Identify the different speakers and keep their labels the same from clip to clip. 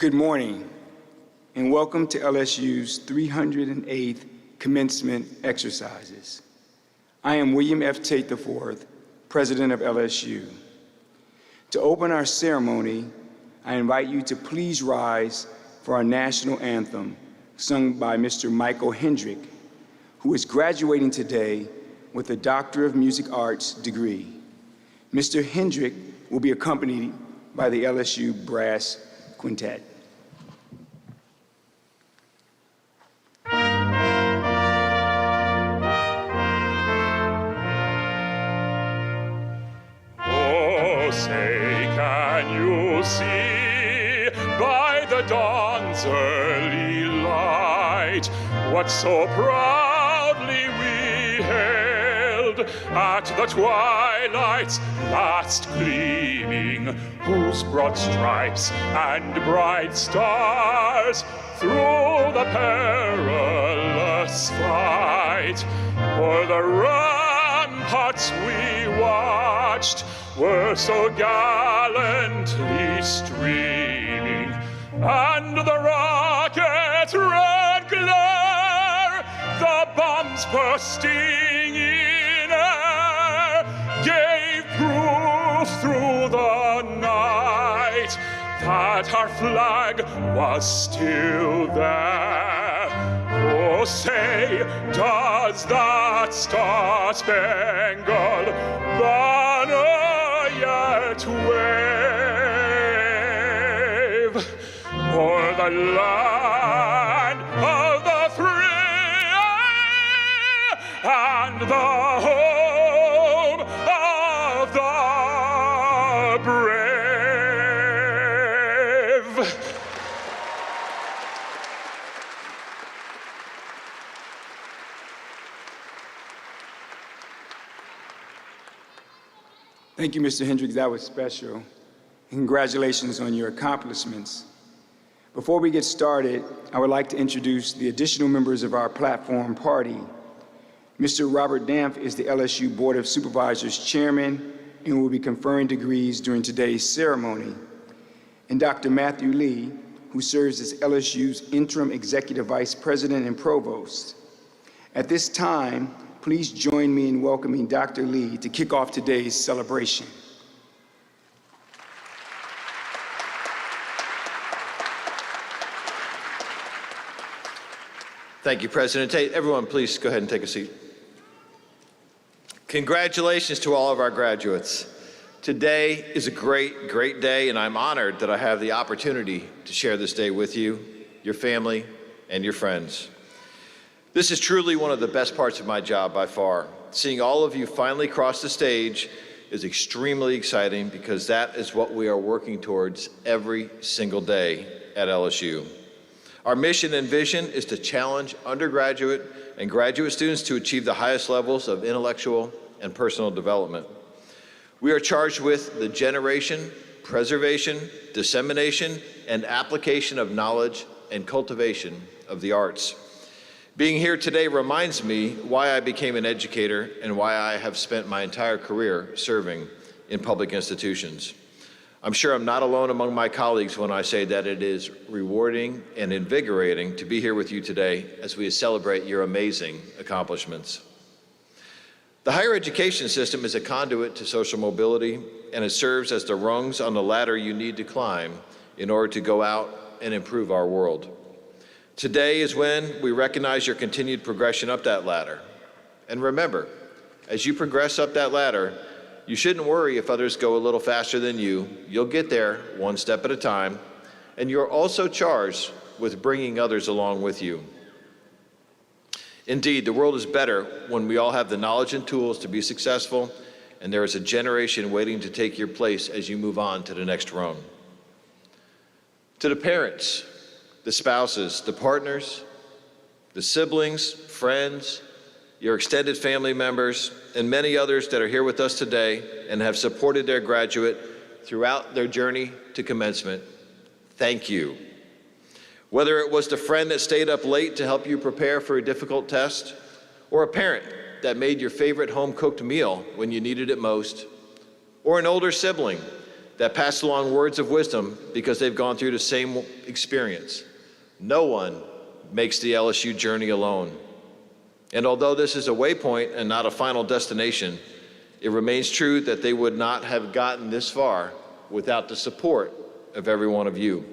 Speaker 1: Good morning, and welcome to LSU's 308th commencement exercises. I am William F. Tate IV, President of LSU. To open our ceremony, I invite you to please rise for our national anthem, sung by Mr. Michael Hendrick, who is graduating today with a Doctor of Music Arts degree. Mr. Hendrick will be accompanied by the LSU Brass Quintet.
Speaker 2: Oh, say, can you see by the dawn's early light what so proudly we hailed at the twilight's last gleaming, whose broad stripes and bright stars through the perilous fight o'er the ramparts we watched were so gallantly streaming, and the rocket's red glare, the bombs bursting in air, gave proof through the night that our flag was still there. Oh, say, does that star-spangled banner yet wave o'er the land of the free and the home of the brave?
Speaker 1: Thank you, Mr. Hendricks. That was special. Congratulations on your accomplishments. Before we get started, I would like to introduce the additional members of our platform party. Mr. Robert Dampf is the LSU Board of Supervisors Chairman and will be conferring degrees during today's ceremony. And Dr. Matthew Lee, who serves as LSU's Interim Executive Vice President and Provost. At this time, please join me in welcoming Dr. Lee to kick off today's celebration.
Speaker 3: Thank you, President Tate. Everyone, please go ahead and take a seat. Congratulations to all of our graduates. Today is a great, great day, and I'm honored that I have the opportunity to share this day with you, your family, and your friends. This is truly one of the best parts of my job by far. Seeing all of you finally cross the stage is extremely exciting because that is what we are working towards every single day at LSU. Our mission and vision is to challenge undergraduate and graduate students to achieve the highest levels of intellectual and personal development. We are charged with the generation, preservation, dissemination, and application of knowledge and cultivation of the arts. Being here today reminds me why I became an educator and why I have spent my entire career serving in public institutions. I'm sure I'm not alone among my colleagues when I say that it is rewarding and invigorating to be here with you today as we celebrate your amazing accomplishments. The higher education system is a conduit to social mobility, and it serves as the rungs on the ladder you need to climb in order to go out and improve our world. Today is when we recognize your continued progression up that ladder. And remember, as you progress up that ladder, you shouldn't worry if others go a little faster than you. You'll get there one step at a time, and you're also charged with bringing others along with you. Indeed, the world is better when we all have the knowledge and tools to be successful, and there is a generation waiting to take your place as you move on to the next rung. To the parents, the spouses, the partners, the siblings, friends, your extended family members, and many others that are here with us today and have supported their graduate throughout their journey to commencement, thank you. Whether it was the friend that stayed up late to help you prepare for a difficult test, or a parent that made your favorite home-cooked meal when you needed it most, or an older sibling that pass along words of wisdom because they've gone through the same experience. No one makes the LSU journey alone. And although this is a waypoint and not a final destination, it remains true that they would not have gotten this far without the support of every one of you.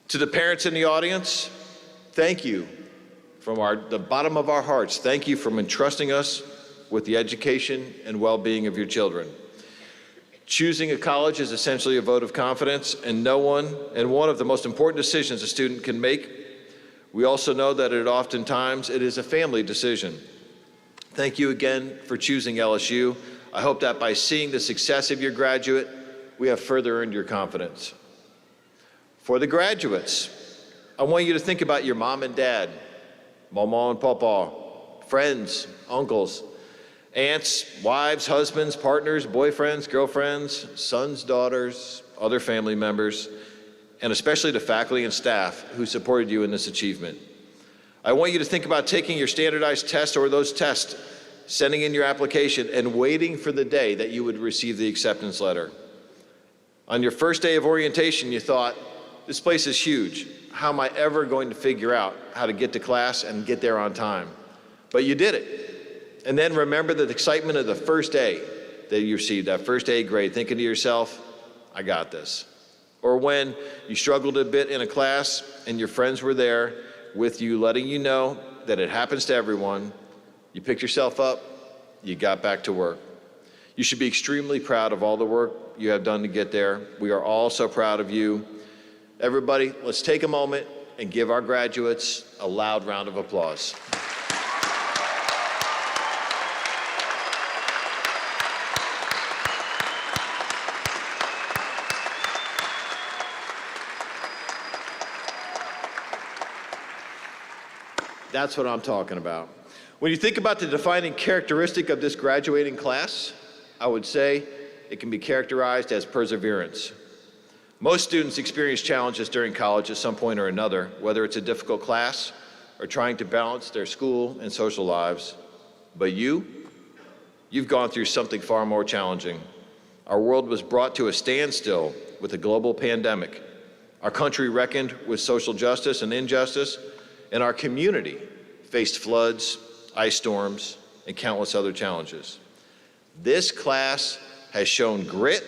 Speaker 3: To the parents in the audience, thank you from the bottom of our hearts. Thank you for entrusting us with the education and well-being of your children. Choosing a college is essentially a vote of confidence, and one of the most important decisions a student can make. We also know that oftentimes it is a family decision. Thank you again for choosing LSU. I hope that by seeing the success of your graduate, we have further earned your confidence. For the graduates, I want you to think about your mom and dad, mama and papa, friends, uncles, aunts, wives, husbands, partners, boyfriends, girlfriends, sons, daughters, other family members, and especially the faculty and staff who supported you in this achievement. I want you to think about taking your standardized test or those tests, sending in your application, and waiting for the day that you would receive the acceptance letter. On your first day of orientation, you thought, this place is huge. How am I ever going to figure out how to get to class and get there on time? But you did it. And then remember the excitement of the first day that you received, that first A grade, thinking to yourself, I got this. Or when you struggled a bit in a class and your friends were there with you, letting you know that it happens to everyone, you picked yourself up, you got back to work. You should be extremely proud of all the work you have done to get there. We are all so proud of you. Everybody, let's take a moment and give our graduates a loud round of applause. That's what I'm talking about. When you think about the defining characteristic of this graduating class, I would say it can be characterized as perseverance. Most students experience challenges during college at some point or another, whether it's a difficult class or trying to balance their school and social lives. But you've gone through something far more challenging. Our world was brought to a standstill with a global pandemic. Our country reckoned with social justice and injustice, and our community faced floods, ice storms, and countless other challenges. This class has shown grit.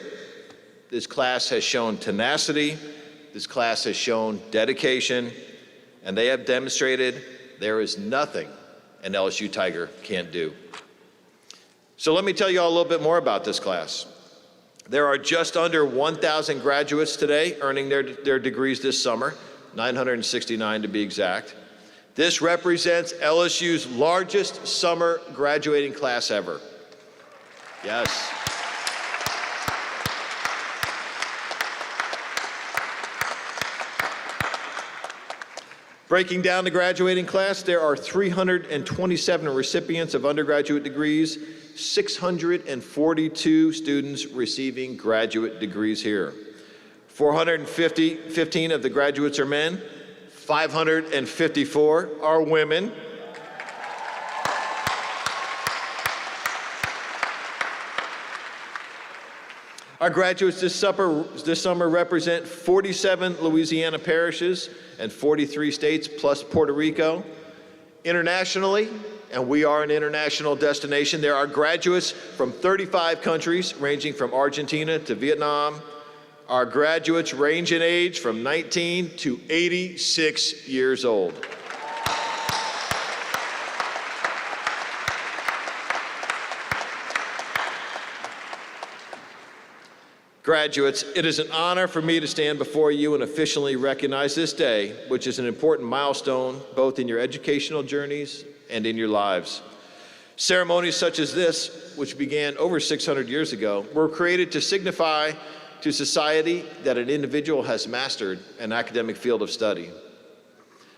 Speaker 3: This class has shown tenacity. This class has shown dedication, and they have demonstrated there is nothing an LSU Tiger can't do. So let me tell you all a little bit more about this class. There are just under 1,000 graduates today earning their degrees this summer, 969 to be exact. This represents LSU's largest summer graduating class ever. Yes. Breaking down the graduating class, there are 327 recipients of undergraduate degrees, 642 students receiving graduate degrees here. 415 of the graduates are men, 554 are women. Our graduates this summer represent 47 Louisiana parishes and 43 states plus Puerto Rico. Internationally, and we are an international destination, there are graduates from 35 countries ranging from Argentina to Vietnam. Our graduates range in age from 19 to 86 years old. Graduates, it is an honor for me to stand before you and officially recognize this day, which is an important milestone both in your educational journeys and in your lives. Ceremonies such as this, which began over 600 years ago, were created to signify to society that an individual has mastered an academic field of study.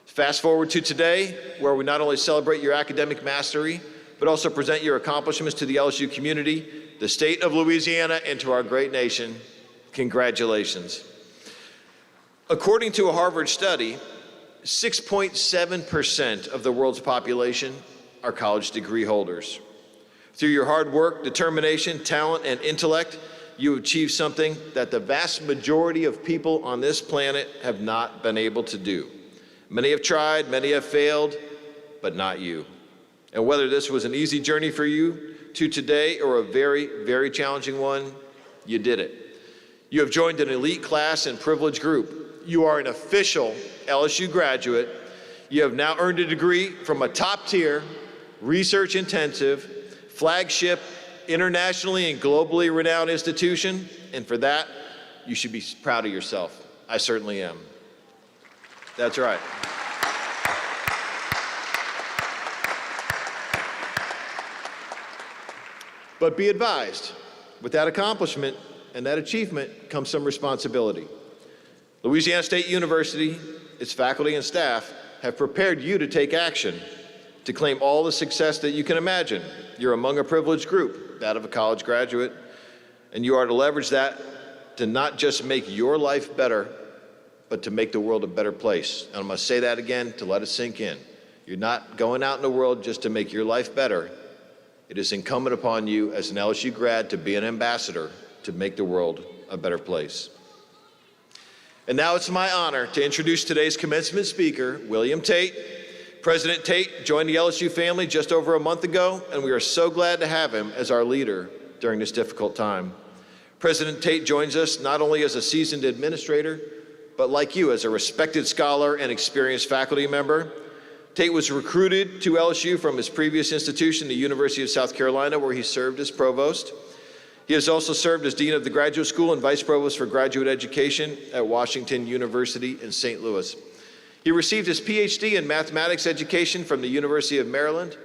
Speaker 3: Fast forward to today, where we not only celebrate your academic mastery, but also present your accomplishments to the LSU community, the state of Louisiana, and to our great nation. Congratulations. According to a Harvard study, 6.7% of the world's population are college degree holders. Through your hard work, determination, talent, and intellect, You achieved something that the vast majority of people on this planet have not been able to do. Many have tried, many have failed, but not you. And whether this was an easy journey for you to today or a very, very challenging one, you did it. You have joined an elite class and privileged group. You are an official LSU graduate. You have now earned a degree from a top-tier, research-intensive, flagship, internationally and globally renowned institution, and for that, you should be proud of yourself. I certainly am. That's right. But be advised, with that accomplishment and that achievement comes some responsibility. Louisiana State University, its faculty and staff, have prepared you to take action, to claim all the success that you can imagine. You're among a privileged group, that of a college graduate, and you are to leverage that to not just make your life better, but to make the world a better place. And I'm going to say that again to let it sink in. You're not going out in the world just to make your life better. It is incumbent upon you as an LSU grad to be an ambassador to make the world a better place. And now it's my honor to introduce today's commencement speaker, William Tate. President Tate joined the LSU family just over a month ago, and we are so glad to have him as our leader during this difficult time. President Tate joins us not only as a seasoned administrator, but like you, as a respected scholar and experienced faculty member. Tate was recruited to LSU from his previous institution, the University of South Carolina, where he served as provost. He has also served as Dean of the Graduate School and Vice Provost for Graduate Education at Washington University in St. Louis. He received his PhD in Mathematics Education from the University of Maryland,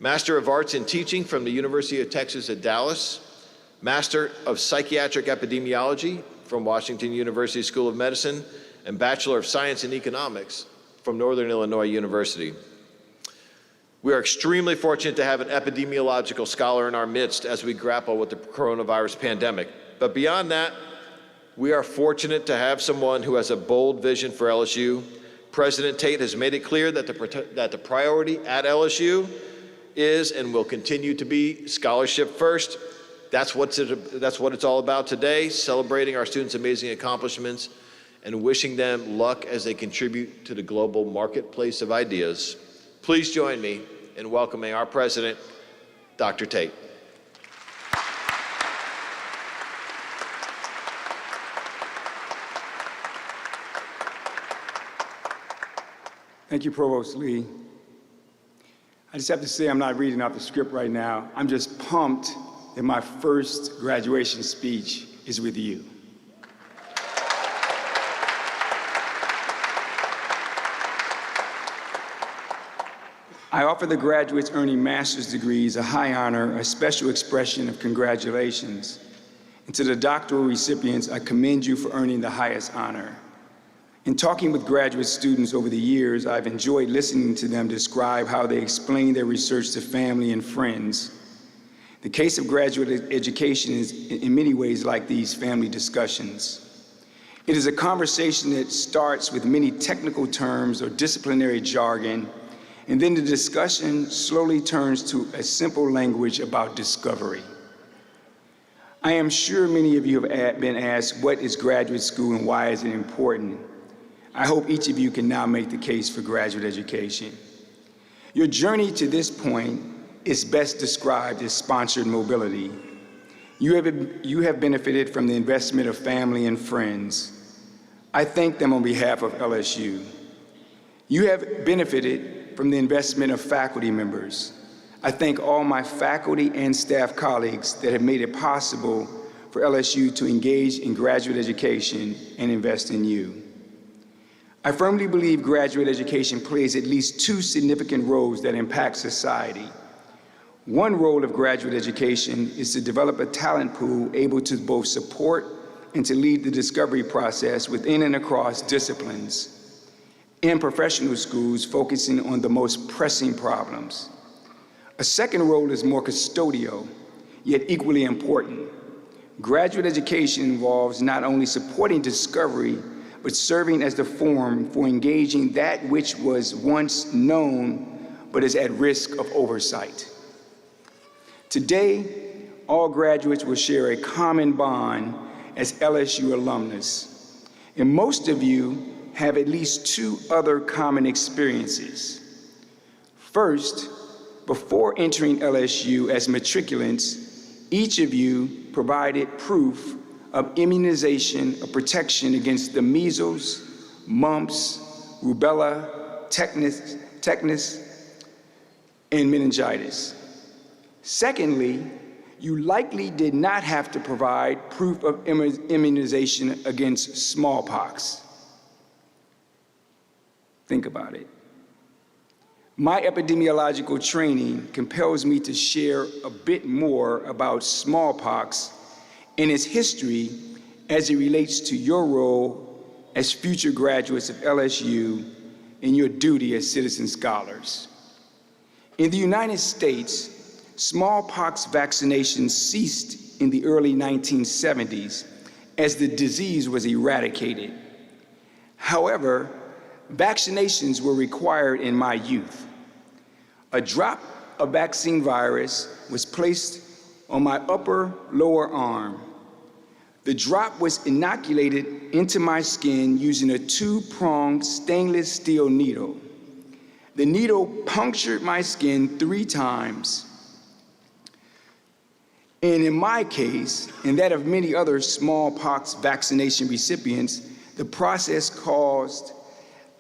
Speaker 3: Master of Arts in Teaching from the University of Texas at Dallas, Master of Psychiatric Epidemiology from Washington University School of Medicine, and Bachelor of Science in Economics from Northern Illinois University. We are extremely fortunate to have an epidemiological scholar in our midst as we grapple with the coronavirus pandemic. But beyond that, we are fortunate to have someone who has a bold vision for LSU. President Tate has made it clear that the priority at LSU is and will continue to be scholarship first. That's what it's all about today, celebrating our students' amazing accomplishments and wishing them luck as they contribute to the global marketplace of ideas. Please join me in welcoming our president, Dr. Tate.
Speaker 1: Thank you, Provost Lee. I just have to say I'm not reading off the script right now. I'm just pumped that my first graduation speech is with you. I offer the graduates earning master's degrees a high honor, a special expression of congratulations. And to the doctoral recipients, I commend you for earning the highest honor. In talking with graduate students over the years, I've enjoyed listening to them describe how they explain their research to family and friends. The case of graduate education is in many ways like these family discussions. It is a conversation that starts with many technical terms or disciplinary jargon, and then the discussion slowly turns to a simple language about discovery. I am sure many of you have been asked, what is graduate school and why is it important? I hope each of you can now make the case for graduate education. Your journey to this point is best described as sponsored mobility. You have benefited from the investment of family and friends. I thank them on behalf of LSU. You have benefited from the investment of faculty members. I thank all my faculty and staff colleagues that have made it possible for LSU to engage in graduate education and invest in you. I firmly believe graduate education plays at least two significant roles that impact society. One role of graduate education is to develop a talent pool able to both support and to lead the discovery process within and across disciplines. In professional schools, focusing on the most pressing problems. A second role is more custodial, yet equally important. Graduate education involves not only supporting discovery, but serving as the forum for engaging that which was once known, but is at risk of oversight. Today, all graduates will share a common bond as LSU alumnus, and most of you have at least two other common experiences. First, before entering LSU as matriculants, each of you provided proof of immunization of protection against the measles, mumps, rubella, tetanus, and meningitis. Secondly, you likely did not have to provide proof of immunization against smallpox. Think about it. My epidemiological training compels me to share a bit more about smallpox and its history as it relates to your role as future graduates of LSU and your duty as citizen scholars. In the United States, smallpox vaccinations ceased in the early 1970s as the disease was eradicated. However, vaccinations were required in my youth. A drop of vaccine virus was placed on my upper lower arm. The drop was inoculated into my skin using a two-pronged stainless steel needle. The needle punctured my skin 3 times. And in my case, and that of many other smallpox vaccination recipients, the process caused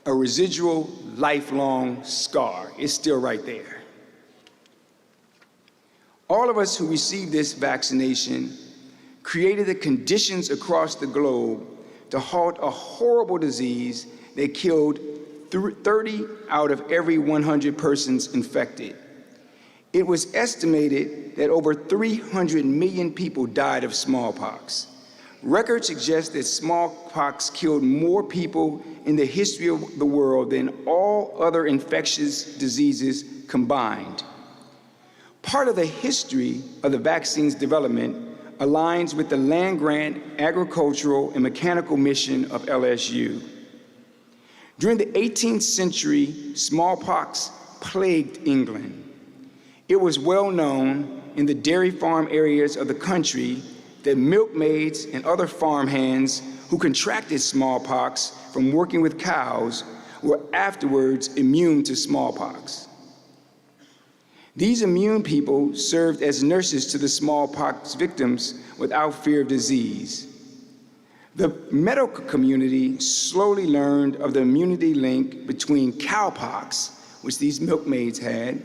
Speaker 1: a residual lifelong scar. It's still right there. All of us who received this vaccination created the conditions across the globe to halt a horrible disease that killed 30 out of every 100 persons infected. It was estimated that over 300 million people died of smallpox. Records suggest that smallpox killed more people in the history of the world than all other infectious diseases combined. Part of the history of the vaccine's development aligns with the land-grant, agricultural, and mechanical mission of LSU. During the 18th century, smallpox plagued England. It was well known in the dairy farm areas of the country that milkmaids and other farmhands who contracted smallpox from working with cows were afterwards immune to smallpox. These immune people served as nurses to the smallpox victims without fear of disease. The medical community slowly learned of the immunity link between cowpox, which these milkmaids had,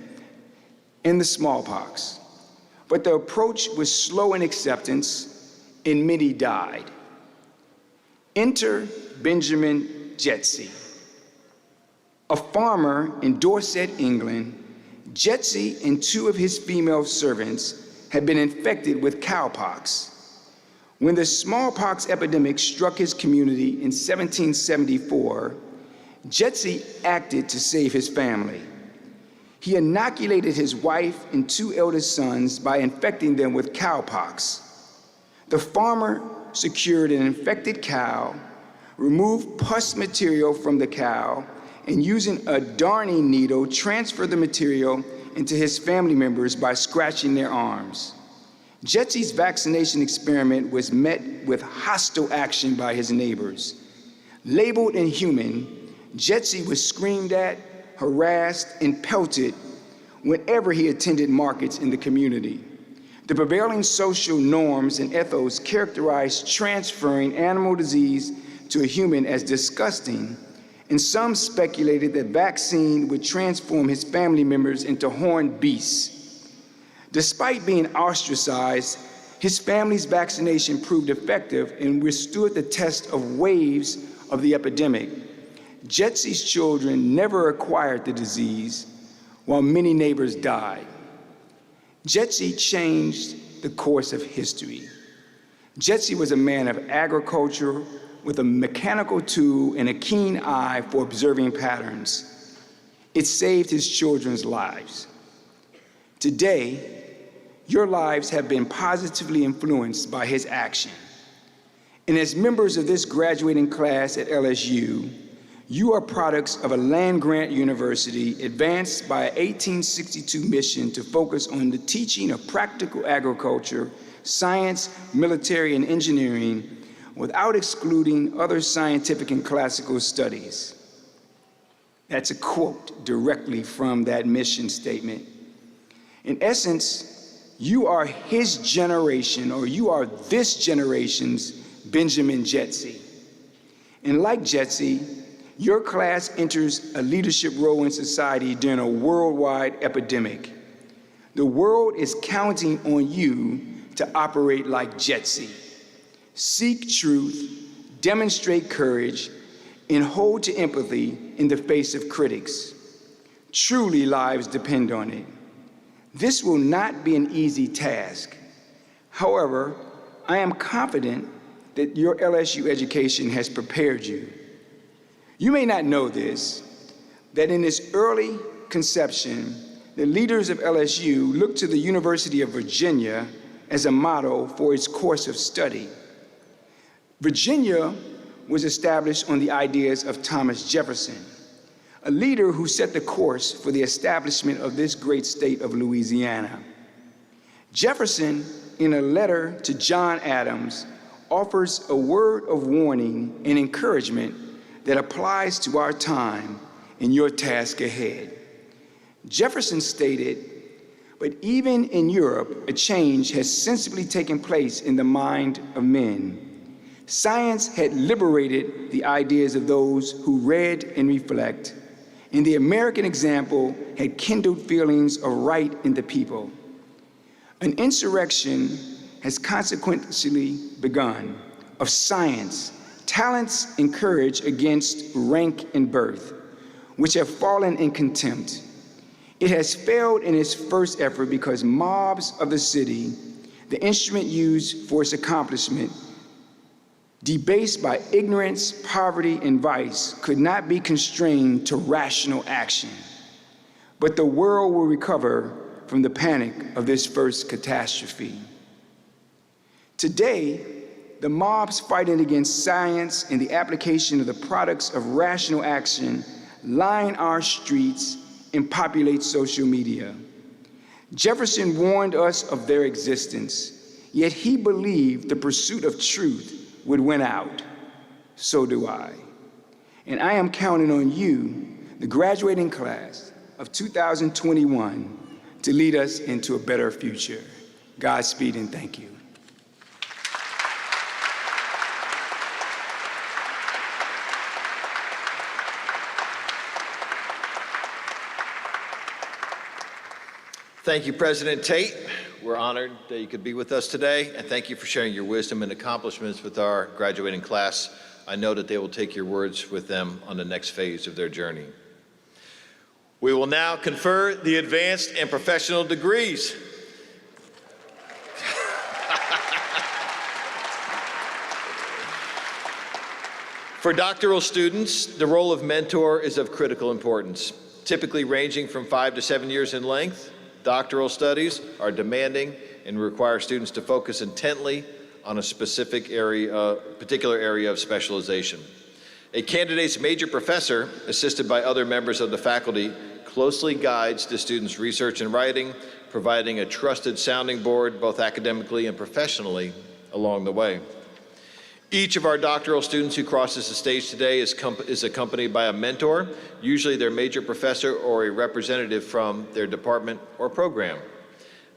Speaker 1: and the smallpox. But the approach was slow in acceptance, and many died. Enter Benjamin Jetsey. A farmer in Dorset, England, Jetsey and 2 of his female servants had been infected with cowpox. When the smallpox epidemic struck his community in 1774, Jetsey acted to save his family. He inoculated his wife and 2 eldest sons by infecting them with cowpox. The farmer secured an infected cow, removed pus material from the cow, and using a darning needle, transferred the material into his family members by scratching their arms. Jetsey's vaccination experiment was met with hostile action by his neighbors. Labeled inhuman, Jetsey was screamed at, harassed, and pelted whenever he attended markets in the community. The prevailing social norms and ethos characterized transferring animal disease to a human as disgusting, and some speculated that vaccine would transform his family members into horned beasts. Despite being ostracized, his family's vaccination proved effective and withstood the test of waves of the epidemic. Jetsey's children never acquired the disease, while many neighbors died. Jetsey changed the course of history. Jetsey was a man of agriculture with a mechanical tool and a keen eye for observing patterns. It saved his children's lives. Today, your lives have been positively influenced by his action. And as members of this graduating class at LSU, You are products of a land-grant university advanced by an 1862 mission to focus on the teaching of practical agriculture, science, military, and engineering without excluding other scientific and classical studies. That's a quote directly from that mission statement. In essence, you are his generation, or you are this generation's Benjamin Jetsey. And like Jetsey, your class enters a leadership role in society during a worldwide epidemic. The world is counting on you to operate like Jetsey. Seek truth, demonstrate courage, and hold to empathy in the face of critics. Truly, lives depend on it. This will not be an easy task. However, I am confident that your LSU education has prepared you. You may not know this, that in its early conception, the leaders of LSU looked to the University of Virginia as a model for its course of study. Virginia was established on the ideas of Thomas Jefferson, a leader who set the course for the establishment of this great state of Louisiana. Jefferson, in a letter to John Adams, offers a word of warning and encouragement that applies to our time and your task ahead. Jefferson stated, "But even in Europe, a change has sensibly taken place in the mind of men. Science had liberated the ideas of those who read and reflect, and the American example had kindled feelings of right in the people. An insurrection has consequently begun of science, talents, and courage against rank and birth, which have fallen in contempt. It has failed in its first effort because mobs of the city, the instrument used for its accomplishment, debased by ignorance, poverty, and vice, could not be constrained to rational action. But the world will recover from the panic of this first catastrophe." Today, the mobs fighting against science and the application of the products of rational action line our streets and populate social media. Jefferson warned us of their existence, yet he believed the pursuit of truth would win out. So do I. And I am counting on you, the graduating class of 2021, to lead us into a better future. Godspeed and thank you.
Speaker 3: Thank you, President Tate. We're honored that you could be with us today, and thank you for sharing your wisdom and accomplishments with our graduating class. I know that they will take your words with them on the next phase of their journey. We will now confer the advanced and professional degrees. For doctoral students, the role of mentor is of critical importance, typically ranging from 5 to 7 years in length. Doctoral studies are demanding and require students to focus intently on a particular area of specialization. A candidate's major professor, assisted by other members of the faculty, closely guides the student's research and writing, providing a trusted sounding board both academically and professionally along the way. Each of our doctoral students who crosses the stage today is accompanied by a mentor, usually their major professor or a representative from their department or program.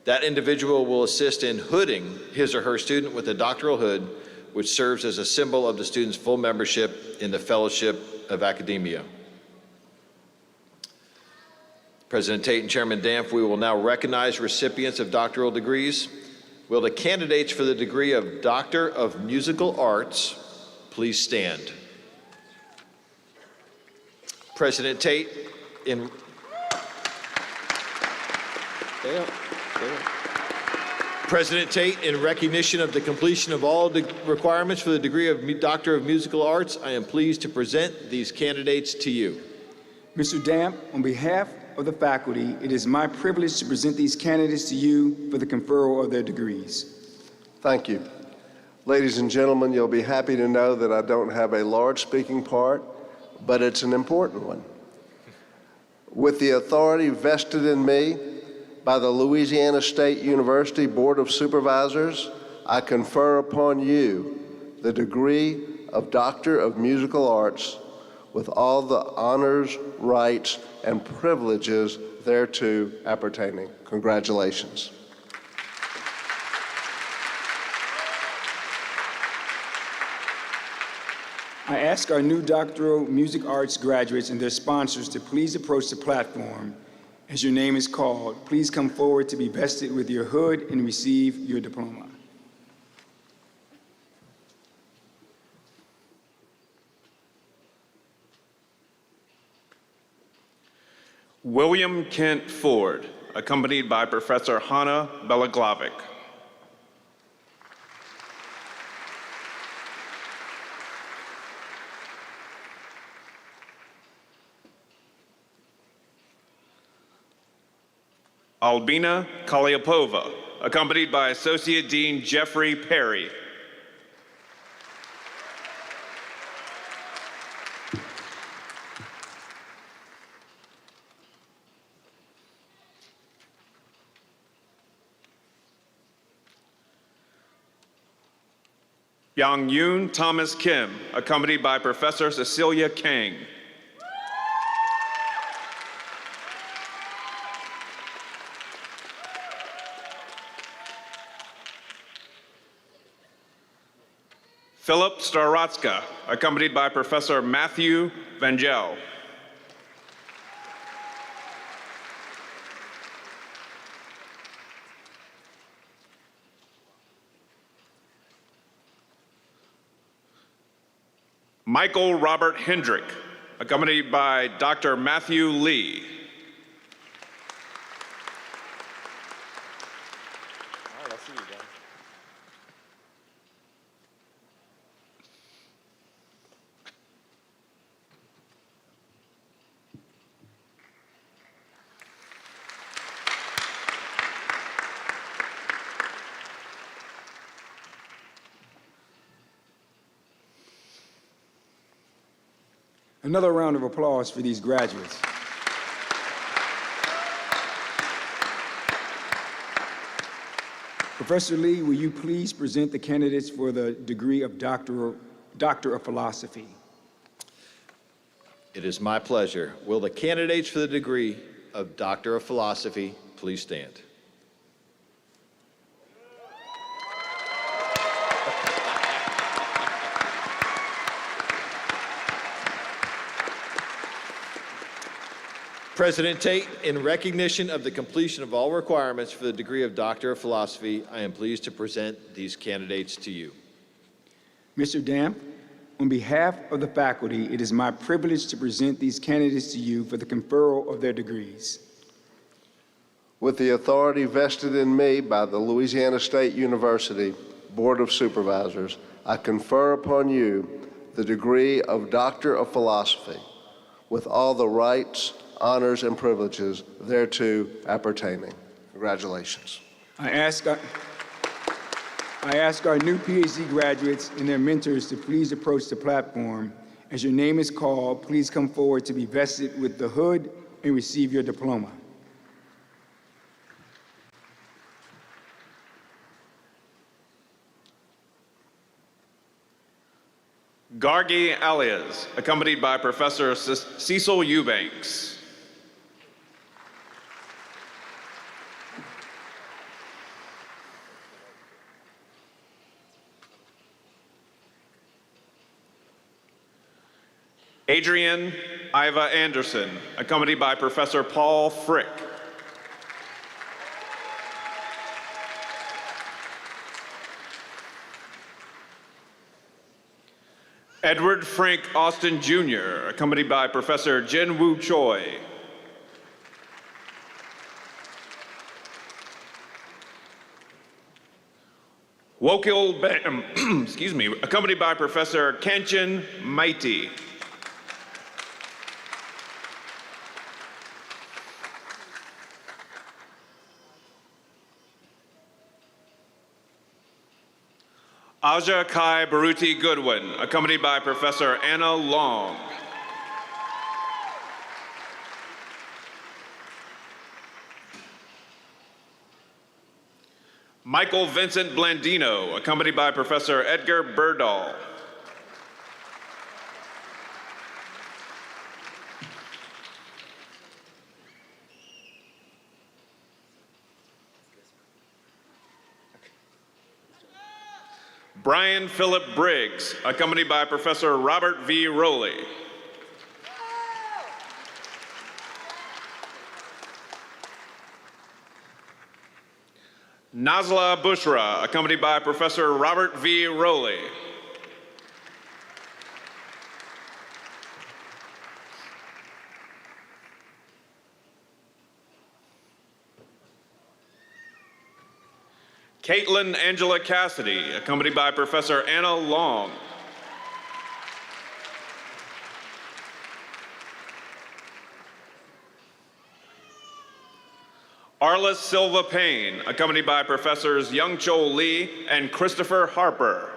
Speaker 3: That individual will assist in hooding his or her student with a doctoral hood, which serves as a symbol of the student's full membership in the Fellowship of Academia. President Tate and Chairman Danf, we will now recognize recipients of doctoral degrees. Will the candidates for the degree of Doctor of Musical Arts please stand? President Tate, in recognition of the completion of all the requirements for the degree of Doctor of Musical Arts, I am pleased to present these candidates to you.
Speaker 1: Mr. Damp, on behalf of the faculty, it is my privilege to present these candidates to you for the conferral of their degrees.
Speaker 4: Thank you. Ladies and gentlemen, you'll be happy to know that I don't have a large speaking part, but it's an important one. With the authority vested in me by the Louisiana State University Board of Supervisors, I confer upon you the degree of Doctor of Musical Arts with all the honors, rights, and privileges thereto appertaining. Congratulations.
Speaker 1: I ask our new doctoral music arts graduates and their sponsors to please approach the platform. As your name is called, please come forward to be vested with your hood and receive your diploma.
Speaker 2: William Kent Ford, accompanied by Professor Hanna Belaglavic. Albina Kaliapova, accompanied by Associate Dean Jeffrey Perry. Yang Yoon Thomas Kim, accompanied by Professor Cecilia Kang. Philip Starotska, accompanied by Professor Matthew Vangel. Michael Robert Hendrick, accompanied by Dr. Matthew Lee.
Speaker 1: Another round of applause for these graduates. Professor Lee, will you please present the candidates for the degree of Doctor of Philosophy?
Speaker 3: It is my pleasure. Will the candidates for the degree of Doctor of Philosophy please stand? President Tate, in recognition of the completion of all requirements for the degree of Doctor of Philosophy, I am pleased to present these candidates to you.
Speaker 1: Mr. Damp, on behalf of the faculty, it is my privilege to present these candidates to you for the conferral of their degrees.
Speaker 4: With the authority vested in me by the Louisiana State University Board of Supervisors, I confer upon you the degree of Doctor of Philosophy with all the rights, honors, and privileges thereto appertaining. Congratulations.
Speaker 1: I ask our new PhD graduates and their mentors to please approach the platform. As your name is called, please come forward to be vested with the hood and receive your diploma.
Speaker 2: Gargi Alias, accompanied by Professor Cecil Eubanks. Adrienne Iva Anderson, accompanied by Professor Paul Frick. Edward Frank Austin Jr., accompanied by Professor Jin Woo Choi. Wokil Bam, accompanied by Professor Kanchan Maiti. Aja Kai Baruti Goodwin, accompanied by Professor Anna Long. Michael Vincent Blandino, accompanied by Professor Edgar Berdahl. Brian Philip Briggs, accompanied by Professor Robert V. Rowley. Nazla Bushra, accompanied by Professor Robert V. Rowley. Caitlin Angela Cassidy, accompanied by Professor Anna Long. Arliss Silva Payne, accompanied by Professors Young-Chol Lee and Christopher Harper.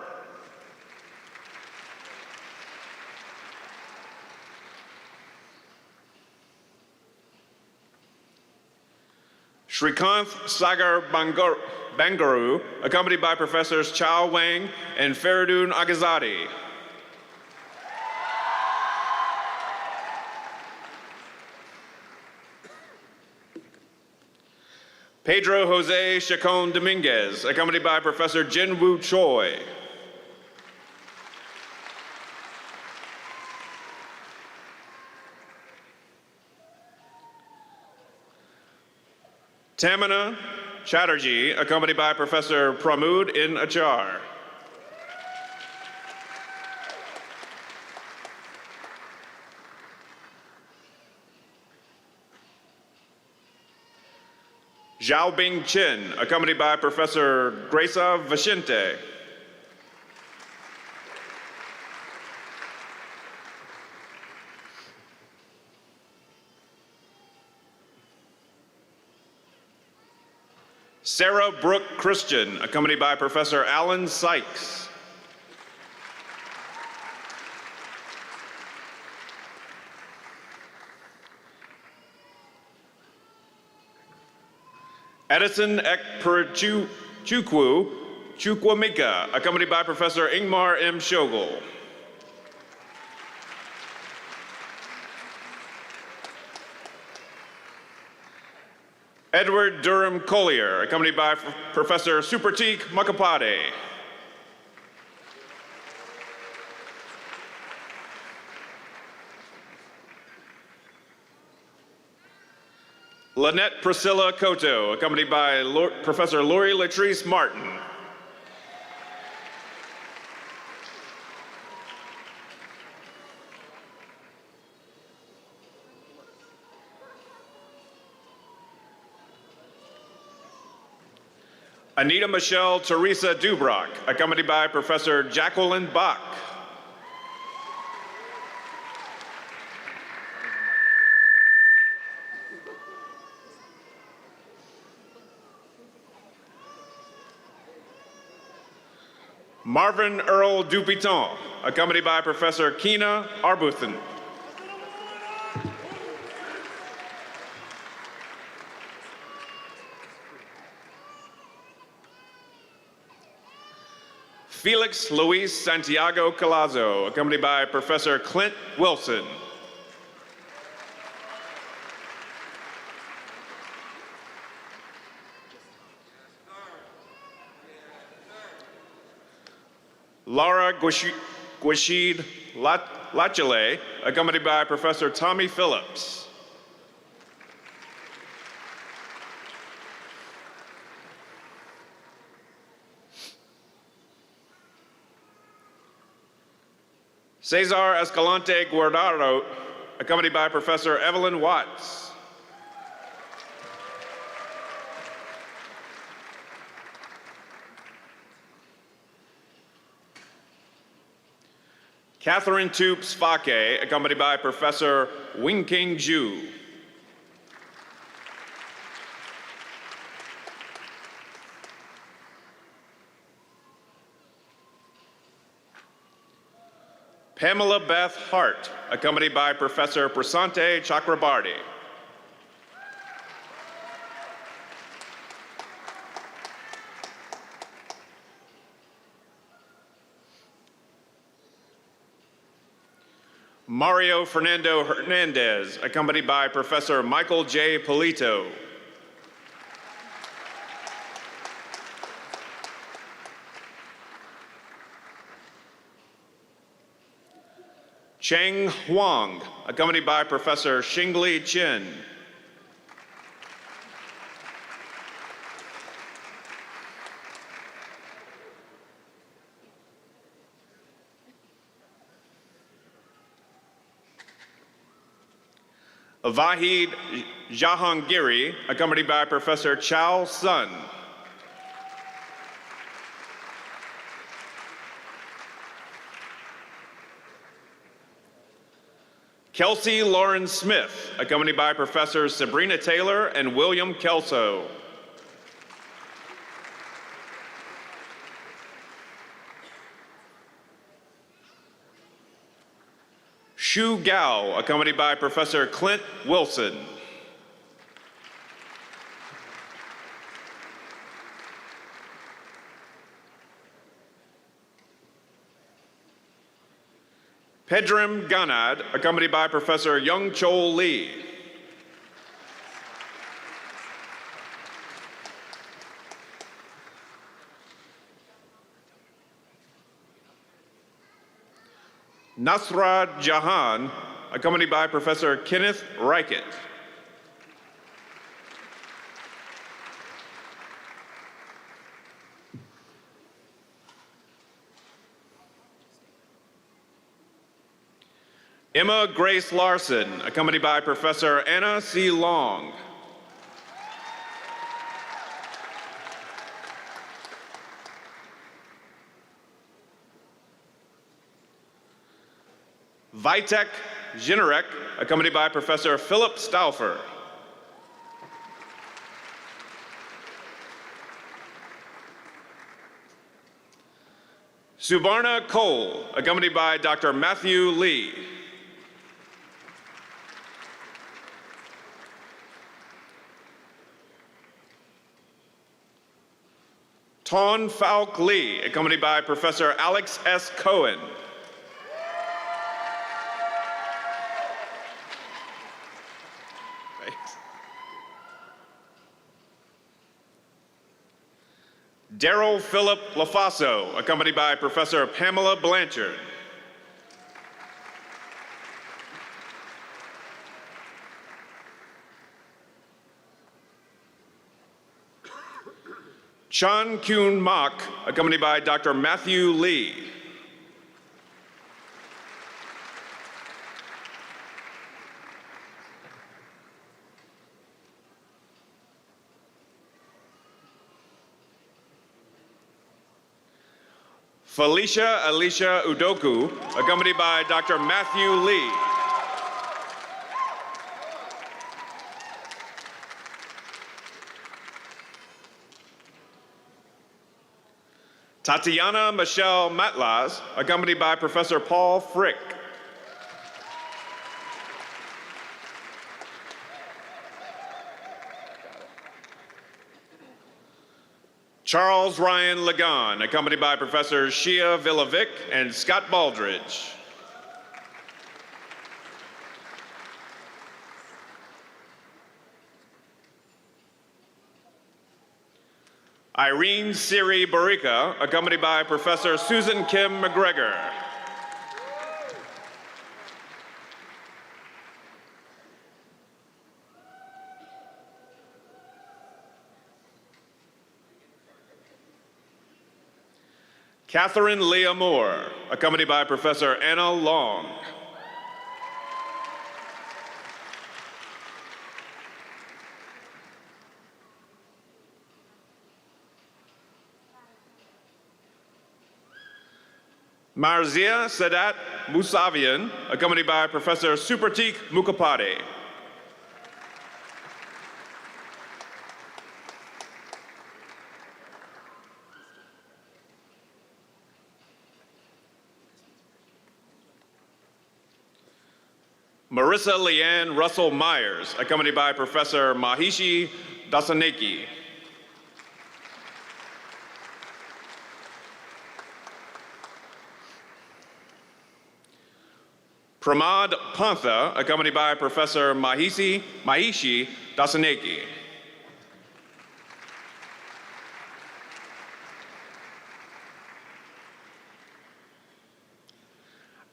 Speaker 2: Srikanth Sagar Bangaru, accompanied by Professors Chao Wang and Faridun Agazadi. Pedro Jose Chacon Dominguez, accompanied by Professor Jin-Woo Choi. Tamina Chatterjee, accompanied by Professor Pramod N. Achar. Xiaobing Chen, accompanied by Professor Graça Vicente. Sarah Brooke Christian, accompanied by Professor Alan Sykes. Edison Ekper Chukwamika, accompanied by Professor Ingmar M. Schogel. Edward Durham Collier, accompanied by Professor Supratik Makapade. Lynette Priscilla Coto, accompanied by Professor Lori Latrice Martin. Anita Michelle Teresa Dubrock, accompanied by Professor Jacqueline Bach. Marvin Earl Dupiton, accompanied by Professor Kina Arbuthan. Felix Luis Santiago Colazo, accompanied by Professor Clint Wilson. Laura Guashid Lachele, accompanied by Professor Tommy Phillips. Cesar Escalante Guardado, accompanied by Professor Evelyn Watts. Catherine Toops Fake, accompanied by Professor Wing-King Zhu. Pamela Beth Hart, accompanied by Professor Prasante Chakrabarty. Mario Fernando Hernandez, accompanied by Professor Michael J. Polito. Cheng Huang, accompanied by Professor Xingli Chen. Vahid Jahangiri, accompanied by Professor Chao Sun. Kelsey Lauren Smith, accompanied by Professors Sabrina Taylor and William Kelso. Shu Gao, accompanied by Professor Clint Wilson. Pedram Ganad, accompanied by Professor Young Chol Lee. Nasrad Jahan, accompanied by Professor Kenneth Reichert. Emma Grace Larson, accompanied by Professor Anna C. Long. Vitek Jinarek, accompanied by Professor Philip Stauffer. Subarna Cole, accompanied by Dr. Matthew Lee. Ton Falk Lee, accompanied by Professor Alex S. Cohen. Thanks. Daryl Philip LaFaso, accompanied by Professor Pamela Blanchard. Chan Kyun Mak, accompanied by Dr. Matthew Lee. Felicia Alicia Udoku, accompanied by Dr. Matthew Lee. Tatiana Michelle Matlas, accompanied by Professor Paul Frick. Charles Ryan Lagan, accompanied by Professors Shia Villavic and Scott Baldridge. Irene Siri Barika, accompanied by Professor Susan Kim McGregor. Catherine Leah Moore, accompanied by Professor Anna Long. Marzia Sadat Musavian, accompanied by Professor Supratik Mukhopadhyay. Marissa Leanne Russell Myers, accompanied by Professor Mahishi Dasaneki. Pramod Pantha, accompanied by Professor Mahishi Dasaneki.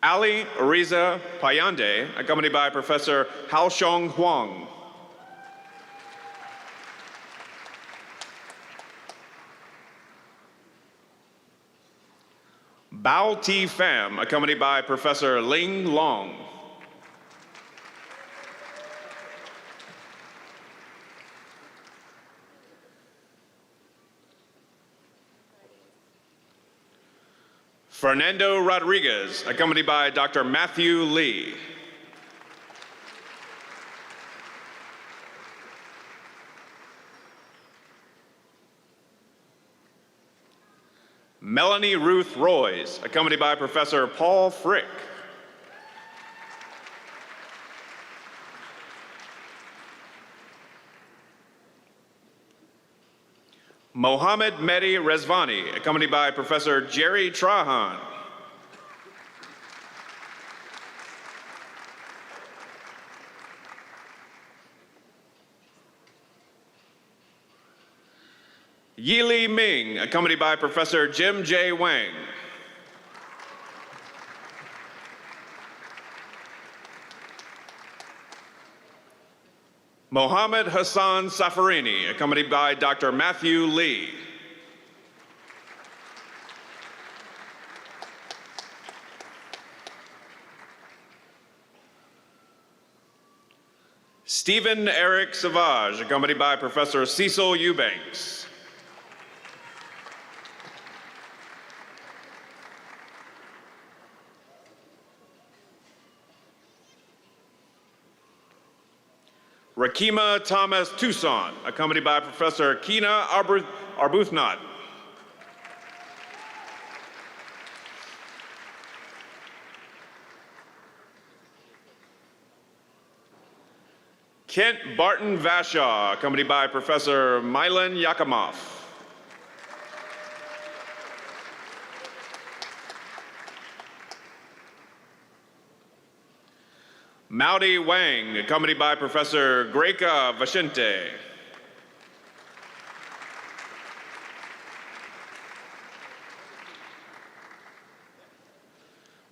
Speaker 2: Ali Ariza Payande, accompanied by Professor Haoshong Huang. Bao T. Pham, accompanied by Professor Ling Long. Fernando Rodriguez, accompanied by Dr. Matthew Lee. Melanie Ruth Roys, accompanied by Professor Paul Frick. Mohammed Mehdi Rezvani, accompanied by Professor Jerry Trahan. Yili Ming, accompanied by Professor Jim J. Wang. Mohammed Hassan Safarini, accompanied by Dr. Matthew Lee. Stephen Eric Savage, accompanied by Professor Cecil Eubanks. Rakima Thomas Toussaint, accompanied by Professor Kina Arbuthnot. Kent Barton Vashaw, accompanied by Professor Milan Yakimov. Maudie Wang, accompanied by Professor Greka Vashente.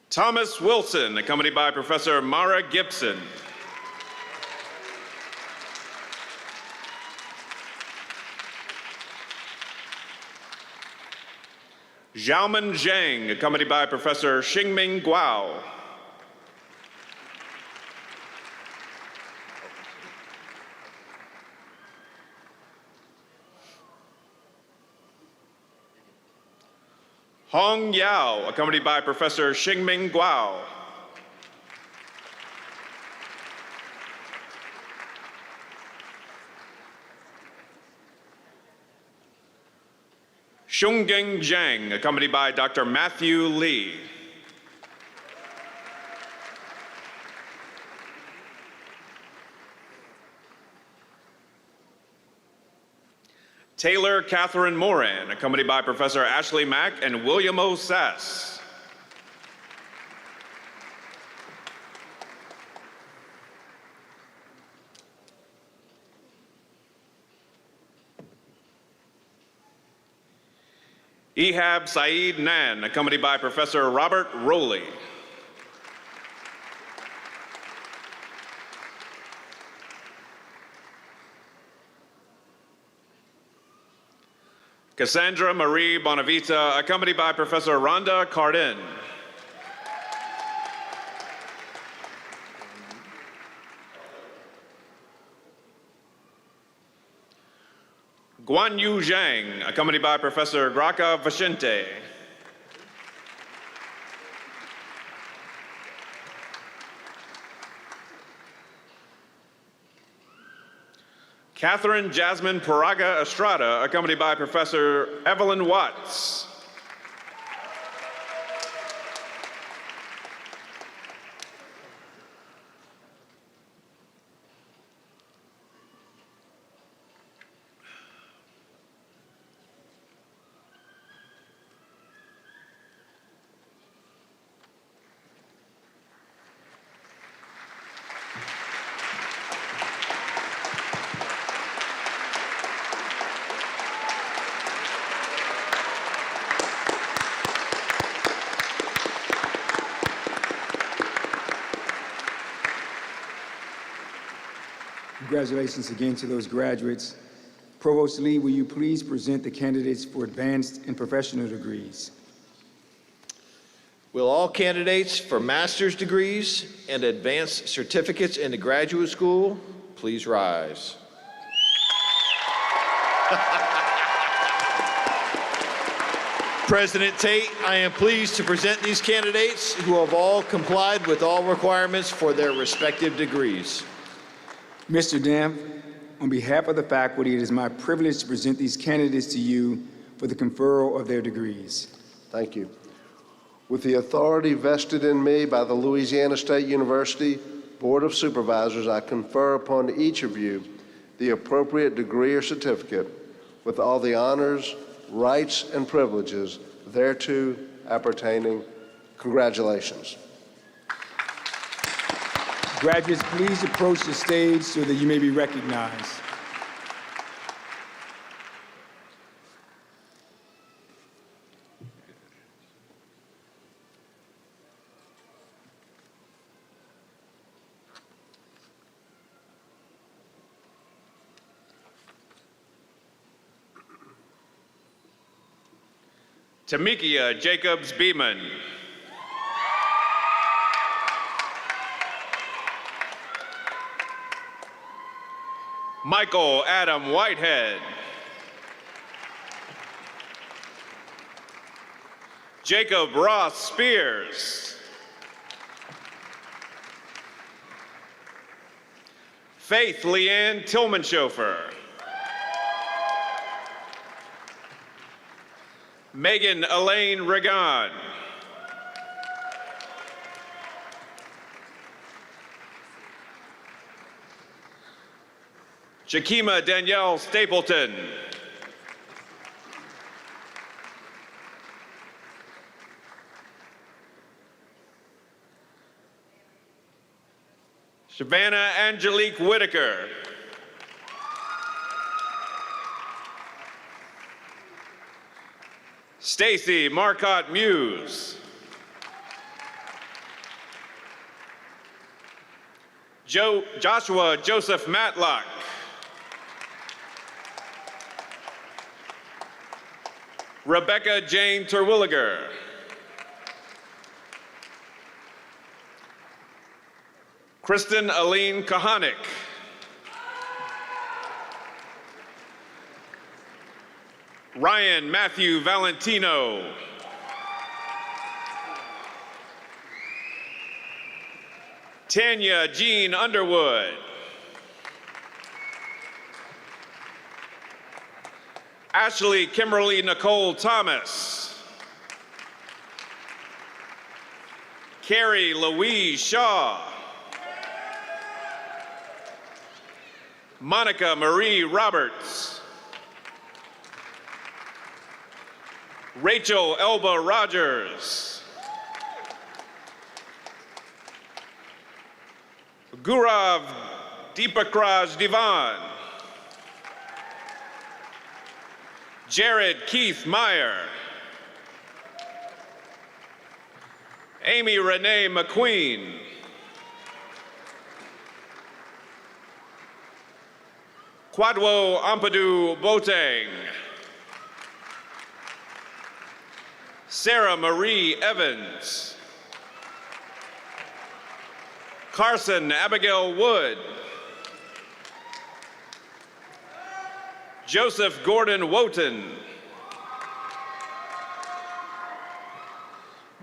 Speaker 2: Thomas Wilson, accompanied by Professor Mara Gibson. Xiaomen Zhang, accompanied by Professor Xingming Guo. Hong Yao, accompanied by Professor Xingming Guo. Shunggeng Zhang, accompanied by Dr. Matthew Lee. Taylor Catherine Moran, accompanied by Professor Ashley Mack and William O. Sass. Ehab Saeed Nan, accompanied by Professor Robert Rowley. Cassandra Marie Bonavita, accompanied by Professor Rhonda Cardin. Guanyu Zhang, accompanied by Professor Graka Vashente. Catherine Jasmine Paraga Estrada, accompanied by Professor Evelyn Watts.
Speaker 1: congratulations again to those graduates. Provost Lee, will you please present the candidates for advanced and professional degrees?
Speaker 3: Will all candidates for master's degrees and advanced certificates into graduate school please rise? President Tate, I am pleased to present these candidates who have all complied with all requirements for their respective degrees.
Speaker 1: Mr. Demp, on behalf of the faculty, it is my privilege to present these candidates to you for the conferral of their degrees.
Speaker 4: Thank you. With the authority vested in me by the Louisiana State University Board of Supervisors, I confer upon each of you the appropriate degree or certificate with all the honors, rights, and privileges thereto appertaining. Congratulations.
Speaker 1: Graduates, please approach the stage so that you may be recognized.
Speaker 2: Tamikia Jacobs Beeman. Michael Adam Whitehead. Jacob Ross Spears. Faith Leanne Tillmanshofer. Megan Elaine Regan. Shakima Danielle Stapleton. Savannah Angelique Whitaker. Stacy Marcotte Muse. Joshua Joseph Matlock. Rebecca Jane Terwilliger. Kristen Aline Kahanik. Ryan Matthew Valentino. Tanya Jean Underwood. Ashley Kimberly Nicole Thomas. Carrie Louise Shaw. Monica Marie Roberts. Rachel Elba Rogers. Gaurav Deepakraj Divan. Jared Keith Meyer. Amy Renee McQueen. Kwadwo Ampadu Boateng. Sarah Marie Evans. Carson Abigail Wood. Joseph Gordon Wotan.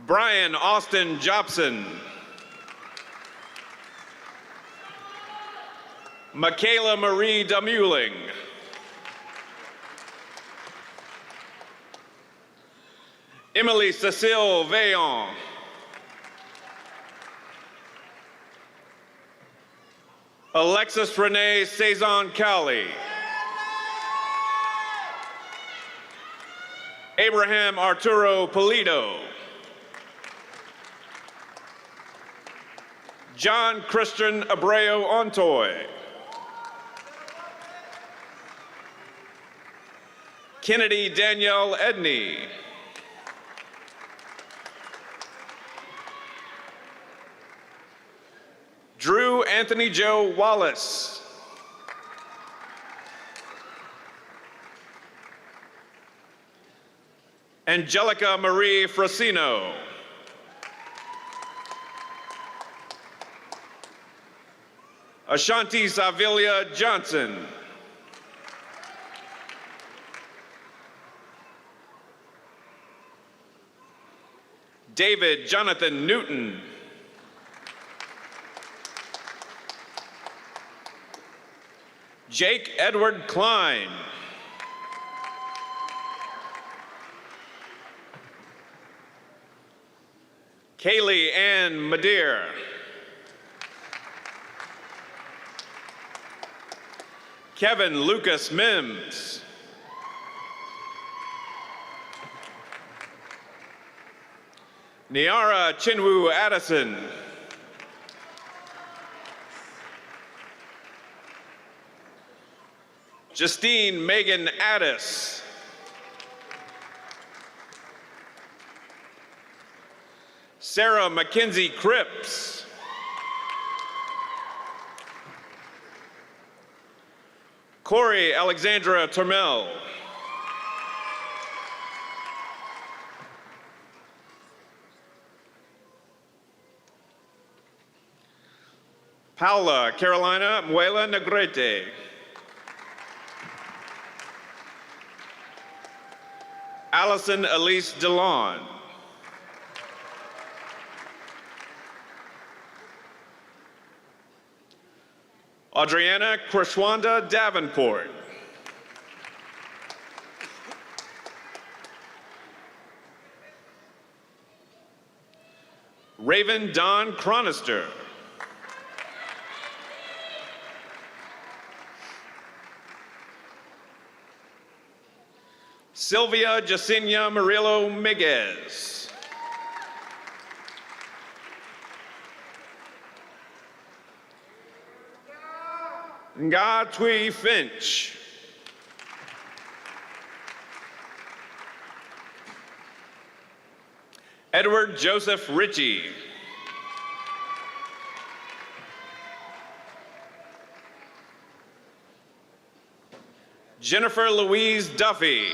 Speaker 2: Brian Austin Jobson. Michaela Marie Damuling. Emily Cecile Veillon. Alexis Renee Saison Cowley. Abraham Arturo Pulido. John Christian Abreu Ontoy. Kennedy Danielle Edney. Drew Anthony Joe Wallace. Angelica Marie Frasino. Ashanti Savilia Johnson. David Jonathan Newton. Jake Edward Klein. Kaylee Ann Madeir. Kevin Lucas Mims. Niara Chinwu Addison. Justine Megan Addis. Sarah Mackenzie Cripps. Corey Alexandra Termel. Paula Carolina Muela Negrete. Allison Elise DeLon. Adriana Krishwanda Davenport. Raven Don Cronister. Sylvia Jacinia Murillo Miguez. Nga Tui Finch. Edward Joseph Ritchie. Jennifer Louise Duffy.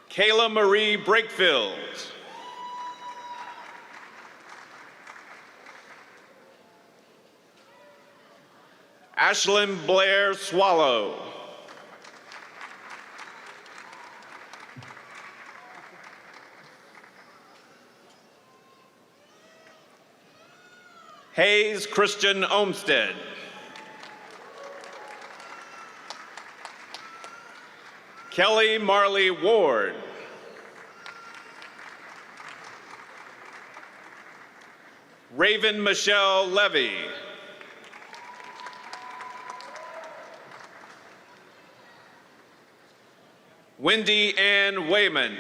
Speaker 2: Kayla Marie Brakefield. Ashlyn Blair Swallow. Hayes Christian Olmsted. Kelly Marley Ward. Raven Michelle Levy. Wendy Ann Wayman.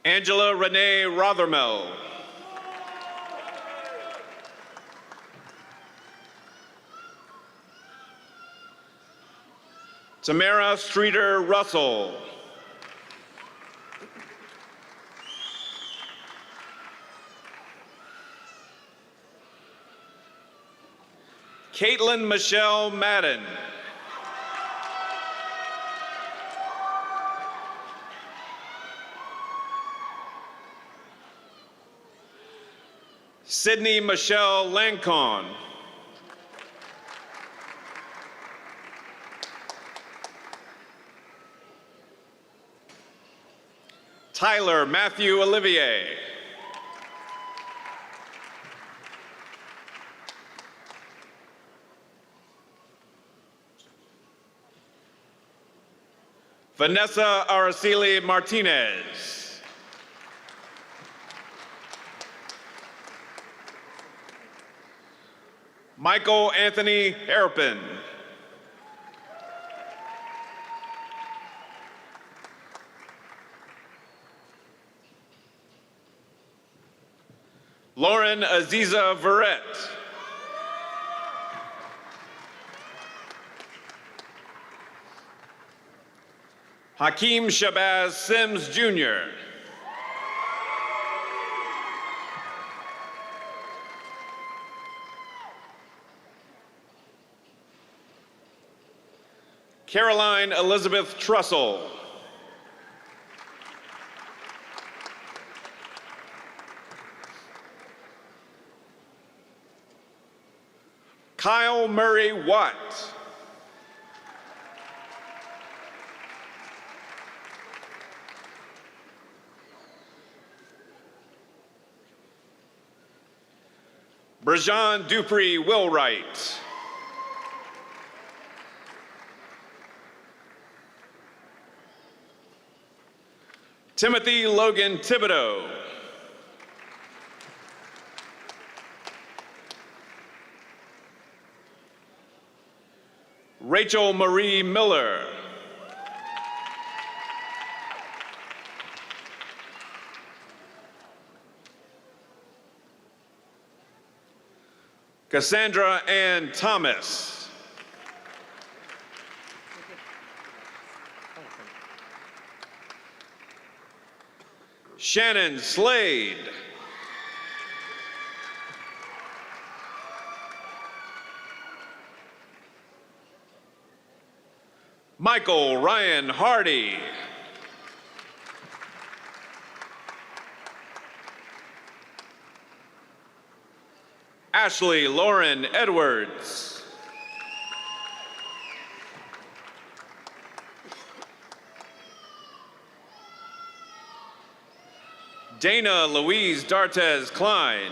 Speaker 2: Angela Renee Rothermel. Tamara Streeter Russell. Caitlin Michelle Madden. Sydney Michelle Lancon. Tyler Matthew Olivier. Vanessa Araceli Martinez. Michael Anthony Harrapin. Lauren Aziza Verrett. Hakeem Shabazz Sims Jr. Caroline Elizabeth Trussell. Kyle Murray Watt. Brajan Dupree Willwright. Timothy Logan Thibodeau. Rachel Marie Miller. Cassandra Ann Thomas. Shannon Slade. Michael Ryan Hardy. Ashley Lauren Edwards. Dana Louise Dartez Klein.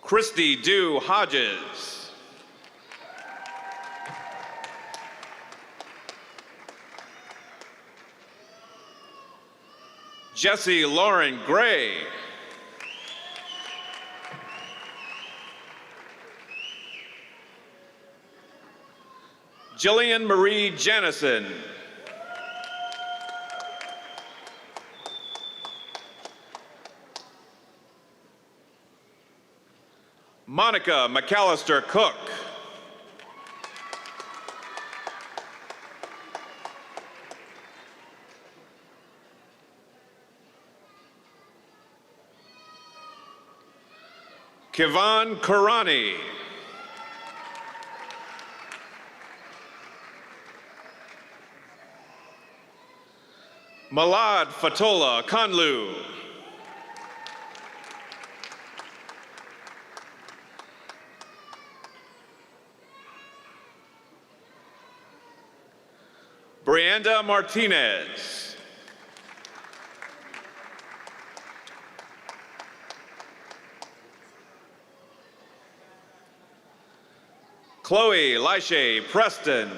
Speaker 2: Christy Dew Hodges. Jesse Lauren Gray. Jillian Marie Janison. Monica McAllister Cook. Kivan Karani. Malad Fatola Kanlu. Brianda Martinez. Chloe Lishay Preston.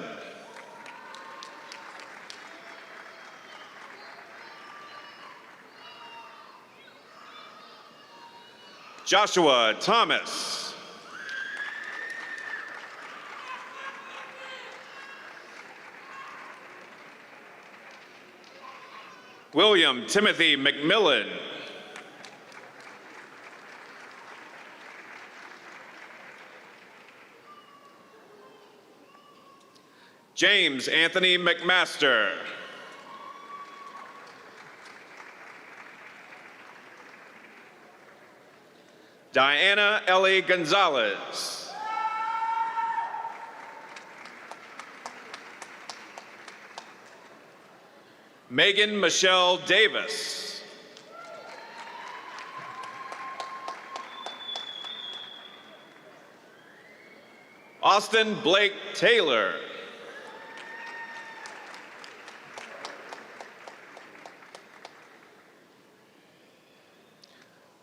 Speaker 2: Joshua Thomas. William Timothy McMillan. James Anthony McMaster. Diana Ellie Gonzalez. Megan Michelle Davis. Austin Blake Taylor.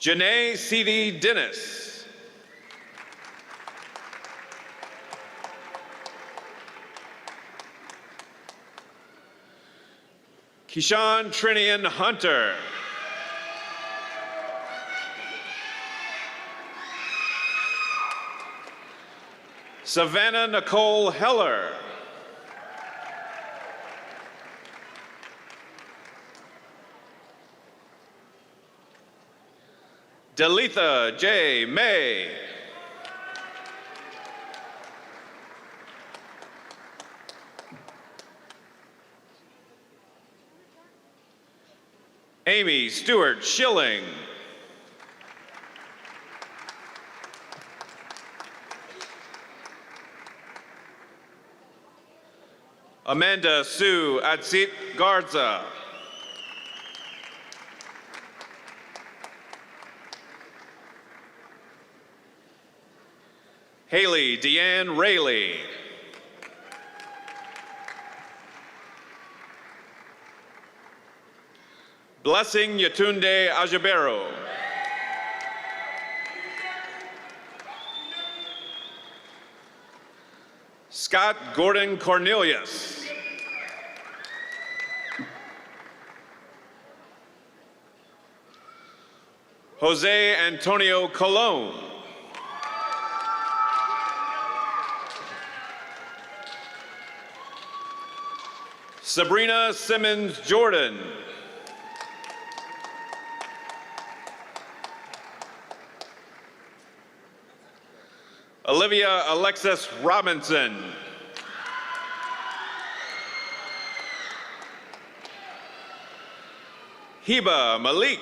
Speaker 2: Janae C.D. Dennis. Keyshawn Trinian Hunter. Savannah Nicole Heller. Dalitha J. May. Amy Stewart Schilling. Amanda Sue Adsit Garza. Haley Deanne Rayleigh. Blessing Yatunde Ajabero. Scott Gordon Cornelius. Jose Antonio Colon. Sabrina Simmons Jordan. Olivia Alexis Robinson. Hiba Malik.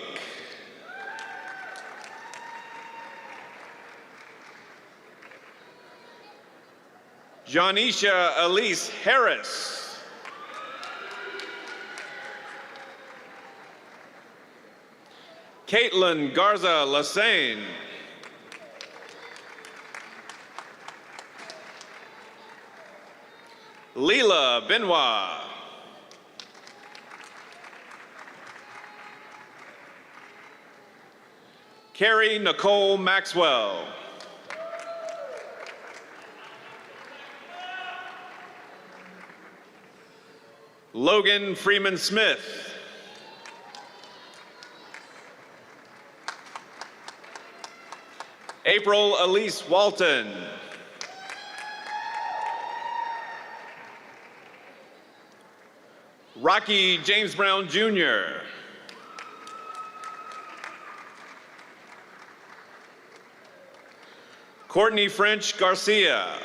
Speaker 2: Janisha Elise Harris. Caitlin Garza Lassane. Leela Benoit. Carrie Nicole Maxwell. Logan Freeman Smith. April Elise Walton. Rocky James Brown Jr. Courtney French Garcia.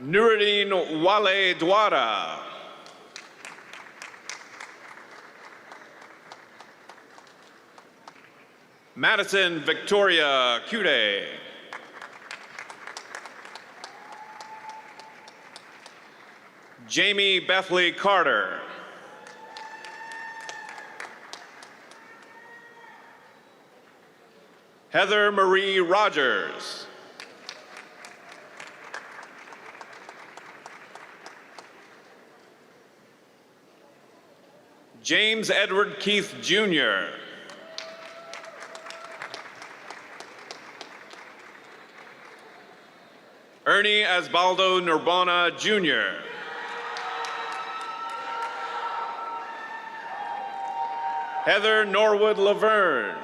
Speaker 2: Nuruddin Wale Dwara. Madison Victoria Cude. Jamie Bethley Carter. Heather Marie Rogers. James Edward Keith Jr. Ernie Asbaldo Nurbana Jr. Heather Norwood Laverne.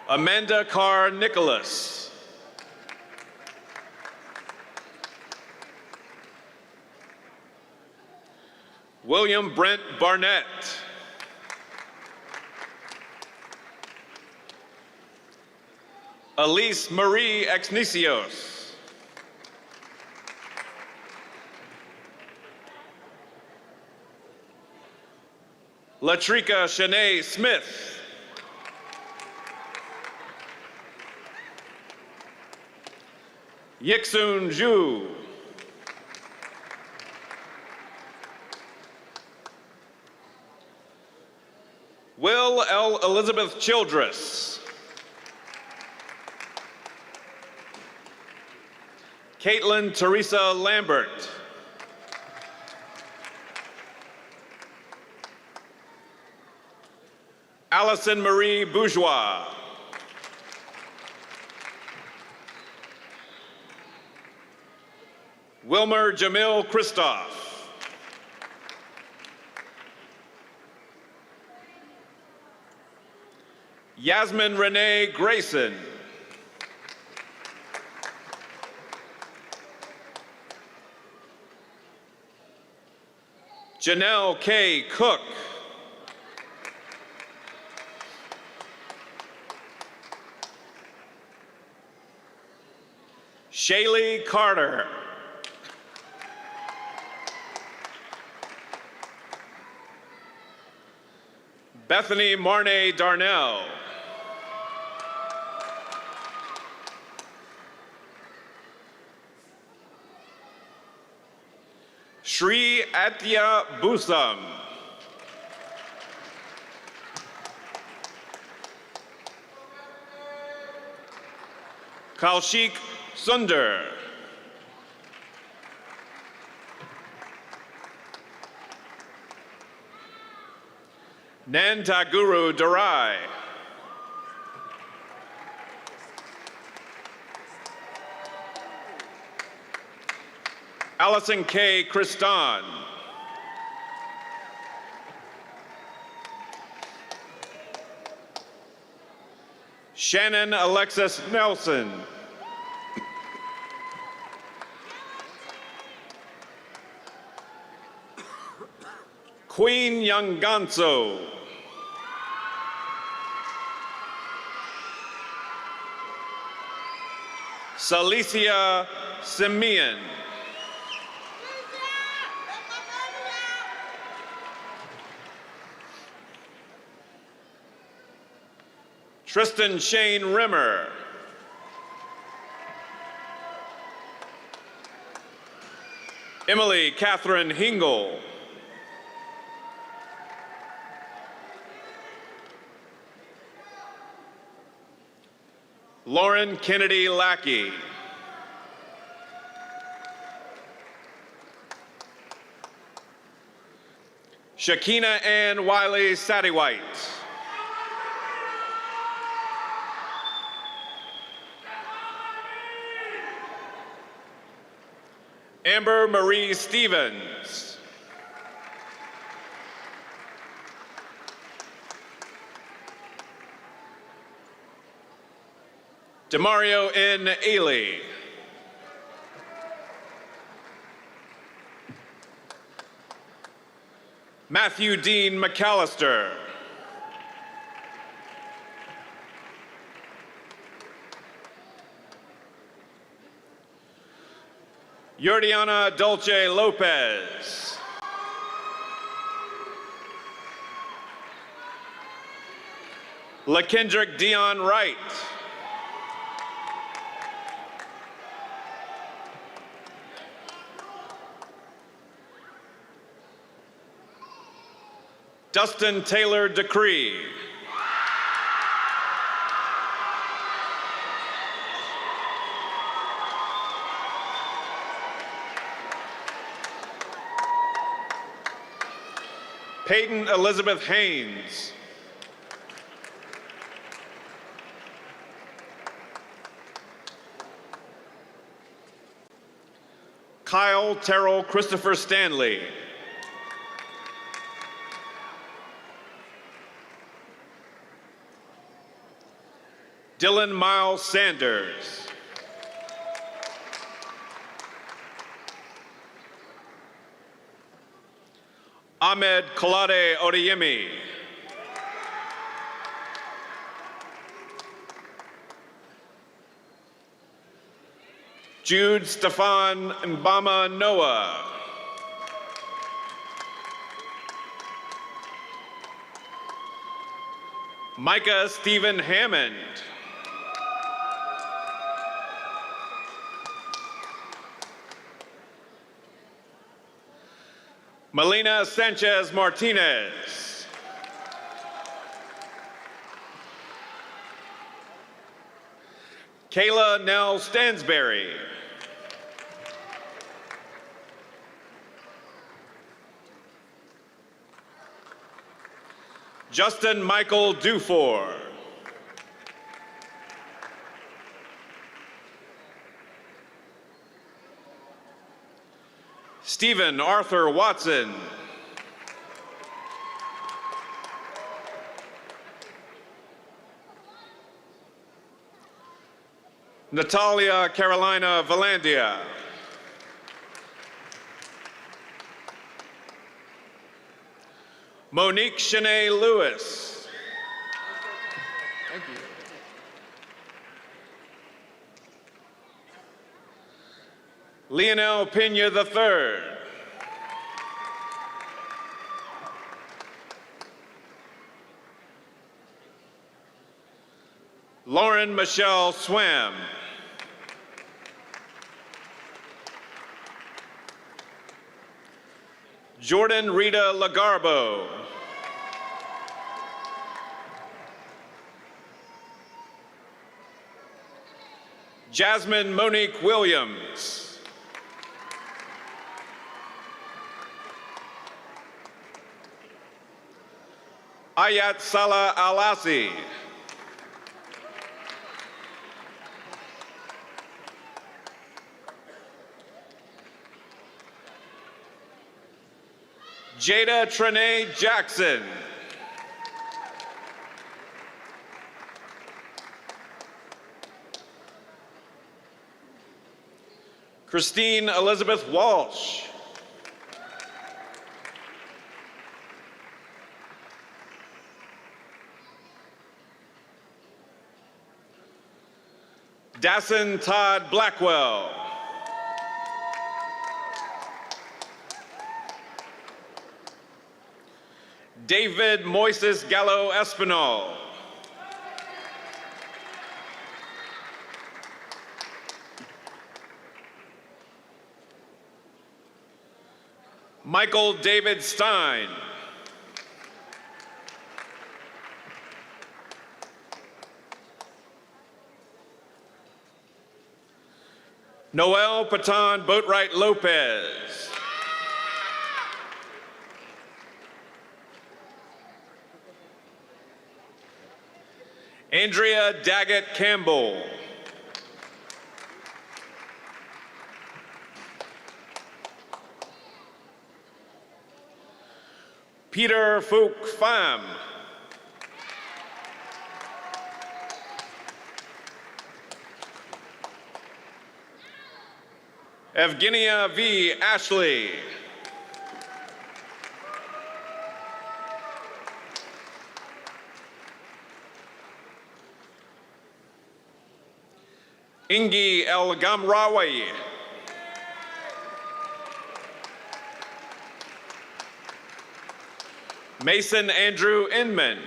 Speaker 2: Amanda Carr Nicholas. William Brent Barnett. Elise Marie Exnicios. Latrika Shanae Smith. Yixun Zhu. Will L. Elizabeth Childress. Caitlin Teresa Lambert. Allison Marie Bourgeois. Wilmer Jamil Christoph. Yasmin Renee Grayson. Janelle K. Cook. Shaylee Carter. Bethany Marnay Darnell. Sri Atya Busam. Kaushik Sundar. Nantaguru Darai. Allison K. Kristan. Shannon Alexis Nelson. Queen Yanganso. Salicia Simeon. Tristan Shane Rimmer. Emily Catherine Hingle. Lauren Kennedy Lackey. Shakina Ann Wiley Sattywhite. Amber Marie Stevens. Demario N. Ailey. Matthew Dean McAllister. Yordiana Dolce Lopez. LaKendrick Dion Wright. Dustin Taylor Decree. Peyton Elizabeth Haynes. Kyle Terrell Christopher Stanley. Dylan Miles Sanders. Ahmed Kolade Odeyemi. Jude Stefan Mbama Noah. Micah Stephen Hammond. Melina Sanchez Martinez. Kayla Nell Stansberry. Justin Michael Dufour. Stephen Arthur Watson. Natalia Carolina Valandia. Monique Shanae Lewis.
Speaker 5: Thank you.
Speaker 2: Leonel Pena III. Lauren Michelle Swam. Jordan Rita Lagarbo. Jasmine Monique Williams. Ayat Salah Alasi. Jada Trinae Jackson. Christine Elizabeth Walsh. Dasson Todd Blackwell. David Moises Gallo Espinal. Michael David Stein. Noel Patan Boatwright Lopez. Andrea Daggett Campbell. Peter Phuc Pham. Evgenia V. Ashley. Ingi El Gamrawi. Mason Andrew Inman.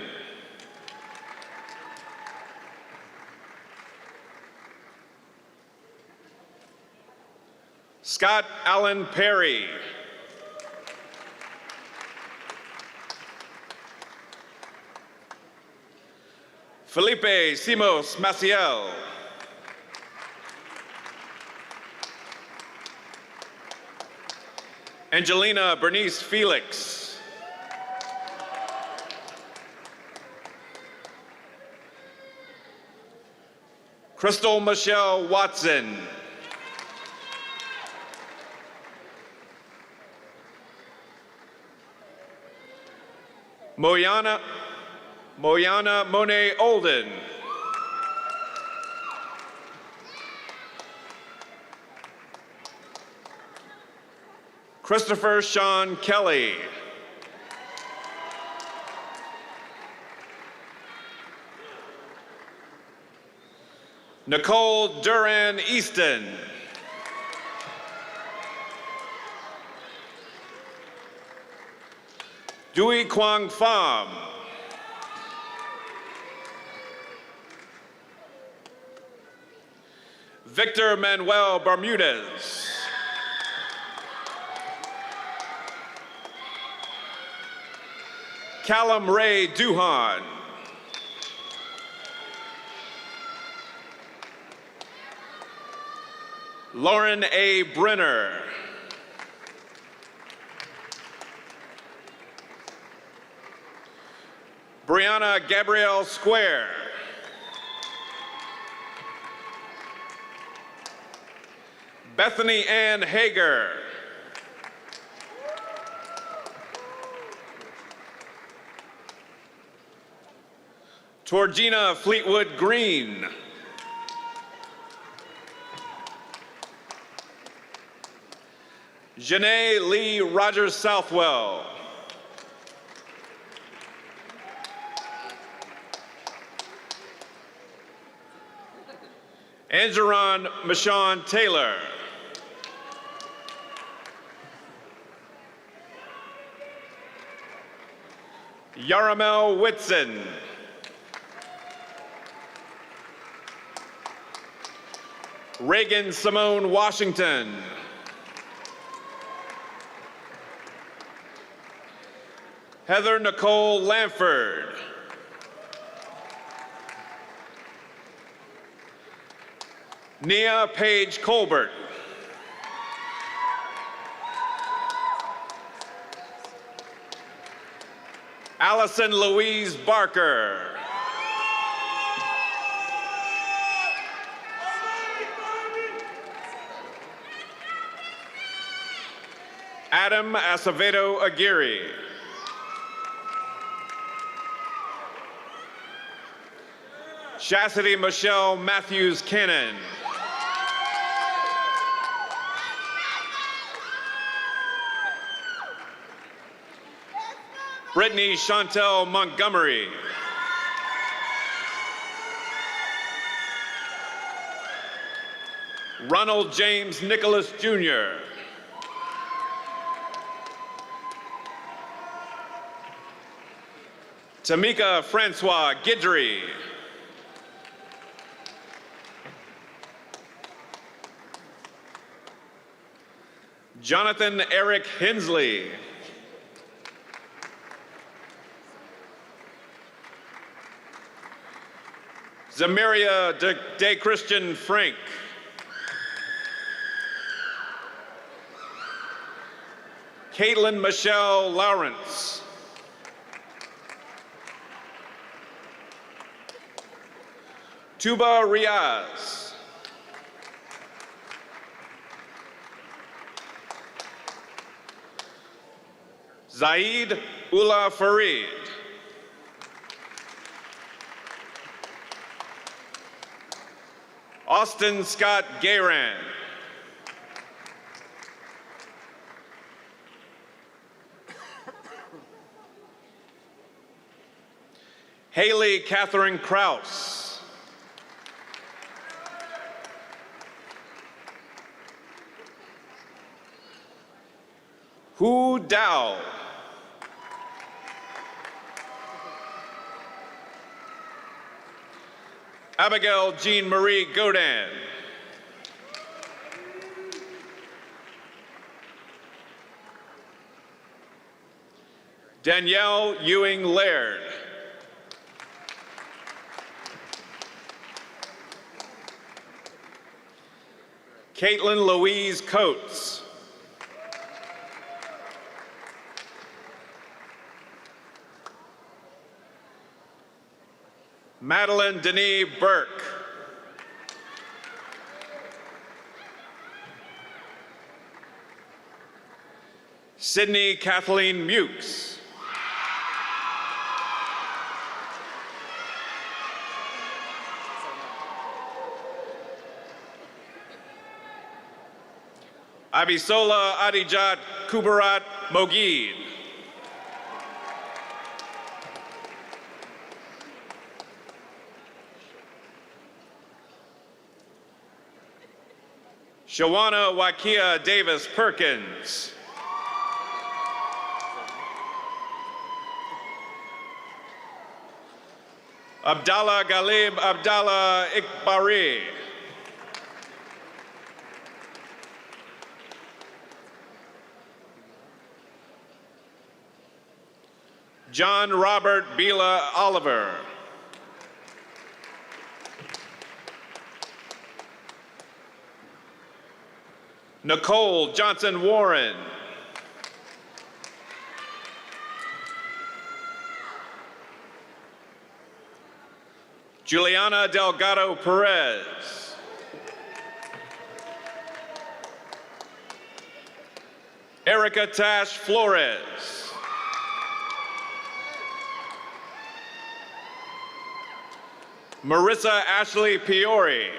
Speaker 2: Scott Allen Perry. Felipe Simos Maciel. Angelina Bernice Felix. Crystal Michelle Watson. Moyana Monet Olden. Christopher Sean Kelly. Nicole Duran Easton. Dewey Quang Pham. Victor Manuel Bermudez. Callum Ray Duhan. Lauren A. Brenner. Brianna Gabrielle Square. Bethany Ann Hager. Torgina Fleetwood Green. Janae Lee Rogers Southwell. Angeron Michon Taylor. Yaramel Whitson. Reagan Simone Washington. Heather Nicole Lamford. Nia Paige Colbert. Allison Louise Barker. Adam Acevedo Aguirre. Chastity Michelle Matthews Cannon. Brittany Chantel Montgomery. Ronald James Nicholas Jr. Tamika Francois Guidry. Jonathan Eric Hensley. Zamiria De Christian Frank. Caitlin Michelle Lawrence. Tuba Riaz. Zaid Ullah Farid. Austin Scott Gayran. Haley Catherine Kraus. Hu Dao. Abigail Jean Marie Godin. Danielle Ewing Laird. Caitlin Louise Coates. Madeline Denis Burke. Sydney Kathleen Mukes. Abisola Adijat Kubarat Mogid. Shawana Wakia Davis Perkins. Abdallah Galib Abdallah Ikbari. John Robert Bila Oliver. Nicole Johnson Warren. Juliana Delgado Perez. Erica Tash Flores. Marissa Ashley Piori.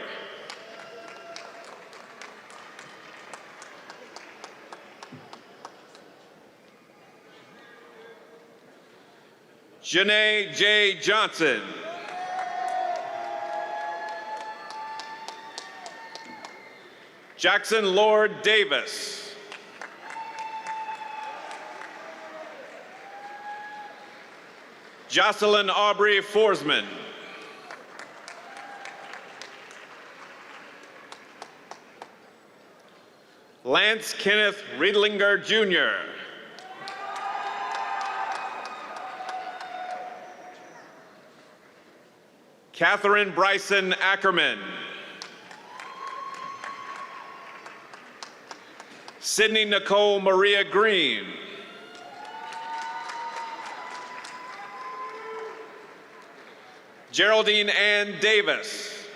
Speaker 2: Janae J. Johnson. Jackson Lord Davis. Jocelyn Aubrey Forsman. Lance Kenneth Riedlinger Jr. Catherine Bryson Ackerman. Sydney Nicole Maria Green. Geraldine Ann Davis.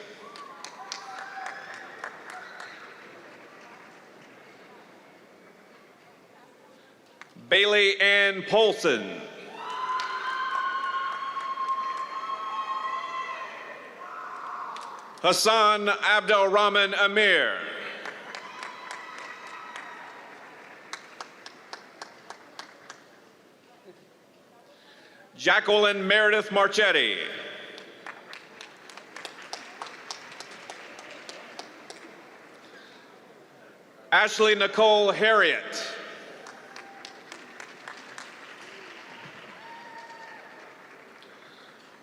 Speaker 2: Bailey Ann Polson. Hassan Abdelrahman Amir. Jacqueline Meredith Marchetti. Ashley Nicole Harriet.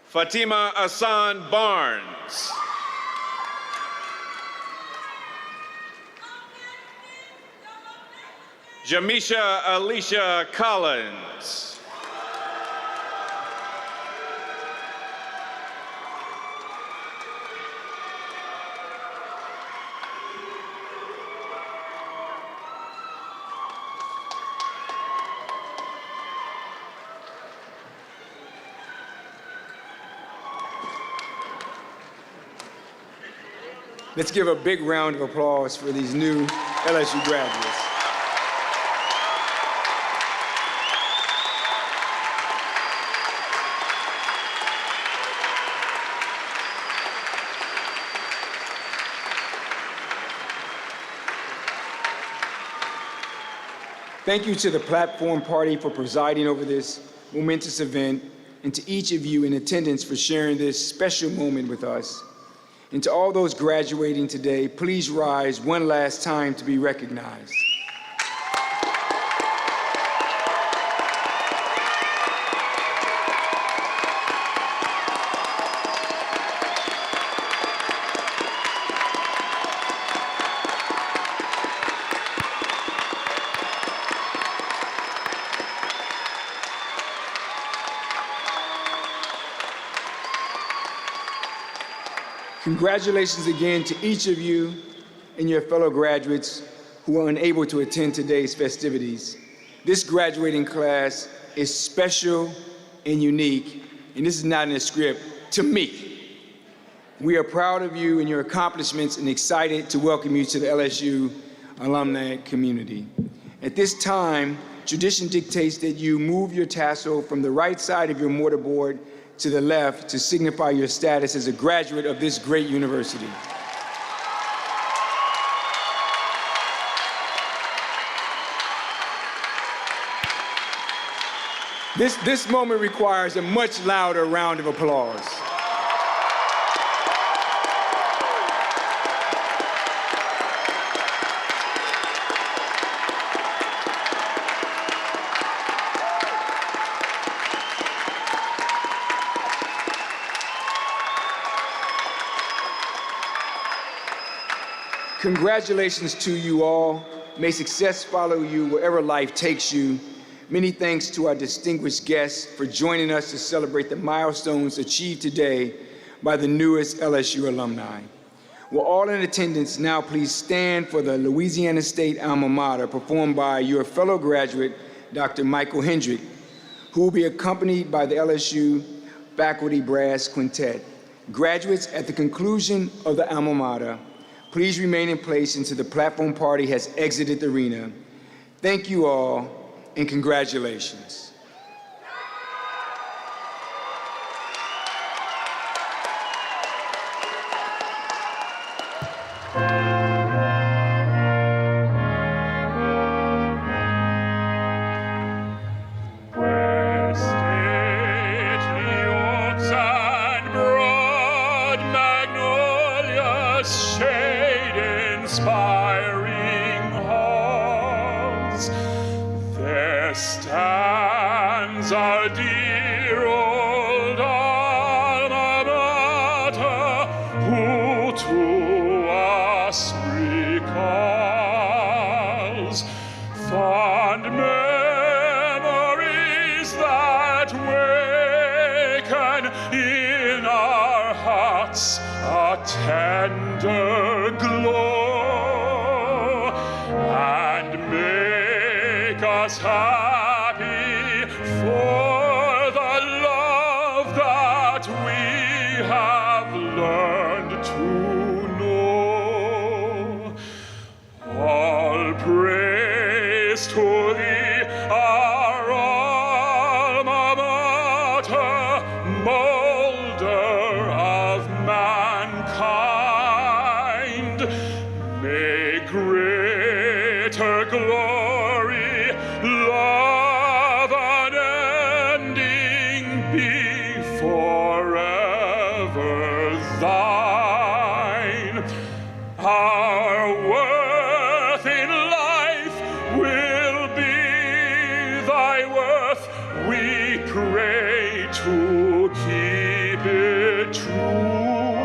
Speaker 2: Fatima Hassan Barnes. Jamisha Alicia Collins.
Speaker 1: Let's give a big round of applause for these new LSU graduates. Thank you to the Platform Party for presiding over this momentous event, and to each of you in attendance for sharing this special moment with us. And to all those graduating today, please rise one last time to be recognized. Congratulations again to each of you and your fellow graduates who were unable to attend today's festivities. This graduating class is special and unique, and this is not in a script, to me. We are proud of you and your accomplishments and excited to welcome you to the LSU alumni community. At this time, tradition dictates that you move your tassel from the right side of your mortarboard to the left to signify your status as a graduate of this great university. This moment requires a much louder round of applause. Congratulations to you all. May success follow you wherever life takes you. Many thanks to our distinguished guests for joining us to celebrate the milestones achieved today by the newest LSU alumni. Will all in attendance now please stand for the Louisiana State alma mater performed by your fellow graduate, Dr. Michael Hendrick, who will be accompanied by the LSU Faculty Brass Quintet. Graduates, at the conclusion of the alma mater, please remain in place until the Platform Party has exited the arena. Thank you all, and congratulations.
Speaker 6: Inspiring halls, there stands our dear old alma mater, who to us recalls fond memories that waken in our hearts. us happy for the love that we have learned to know. All praise to thee, our alma mater, molder of mankind. May greater glory, love unending be forever thine. Our worth in life will be thy worth. We pray to keep it true.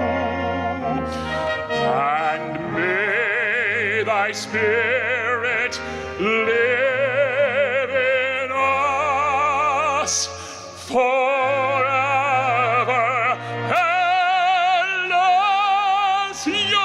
Speaker 6: And may thy spirit live in us forever. LSU!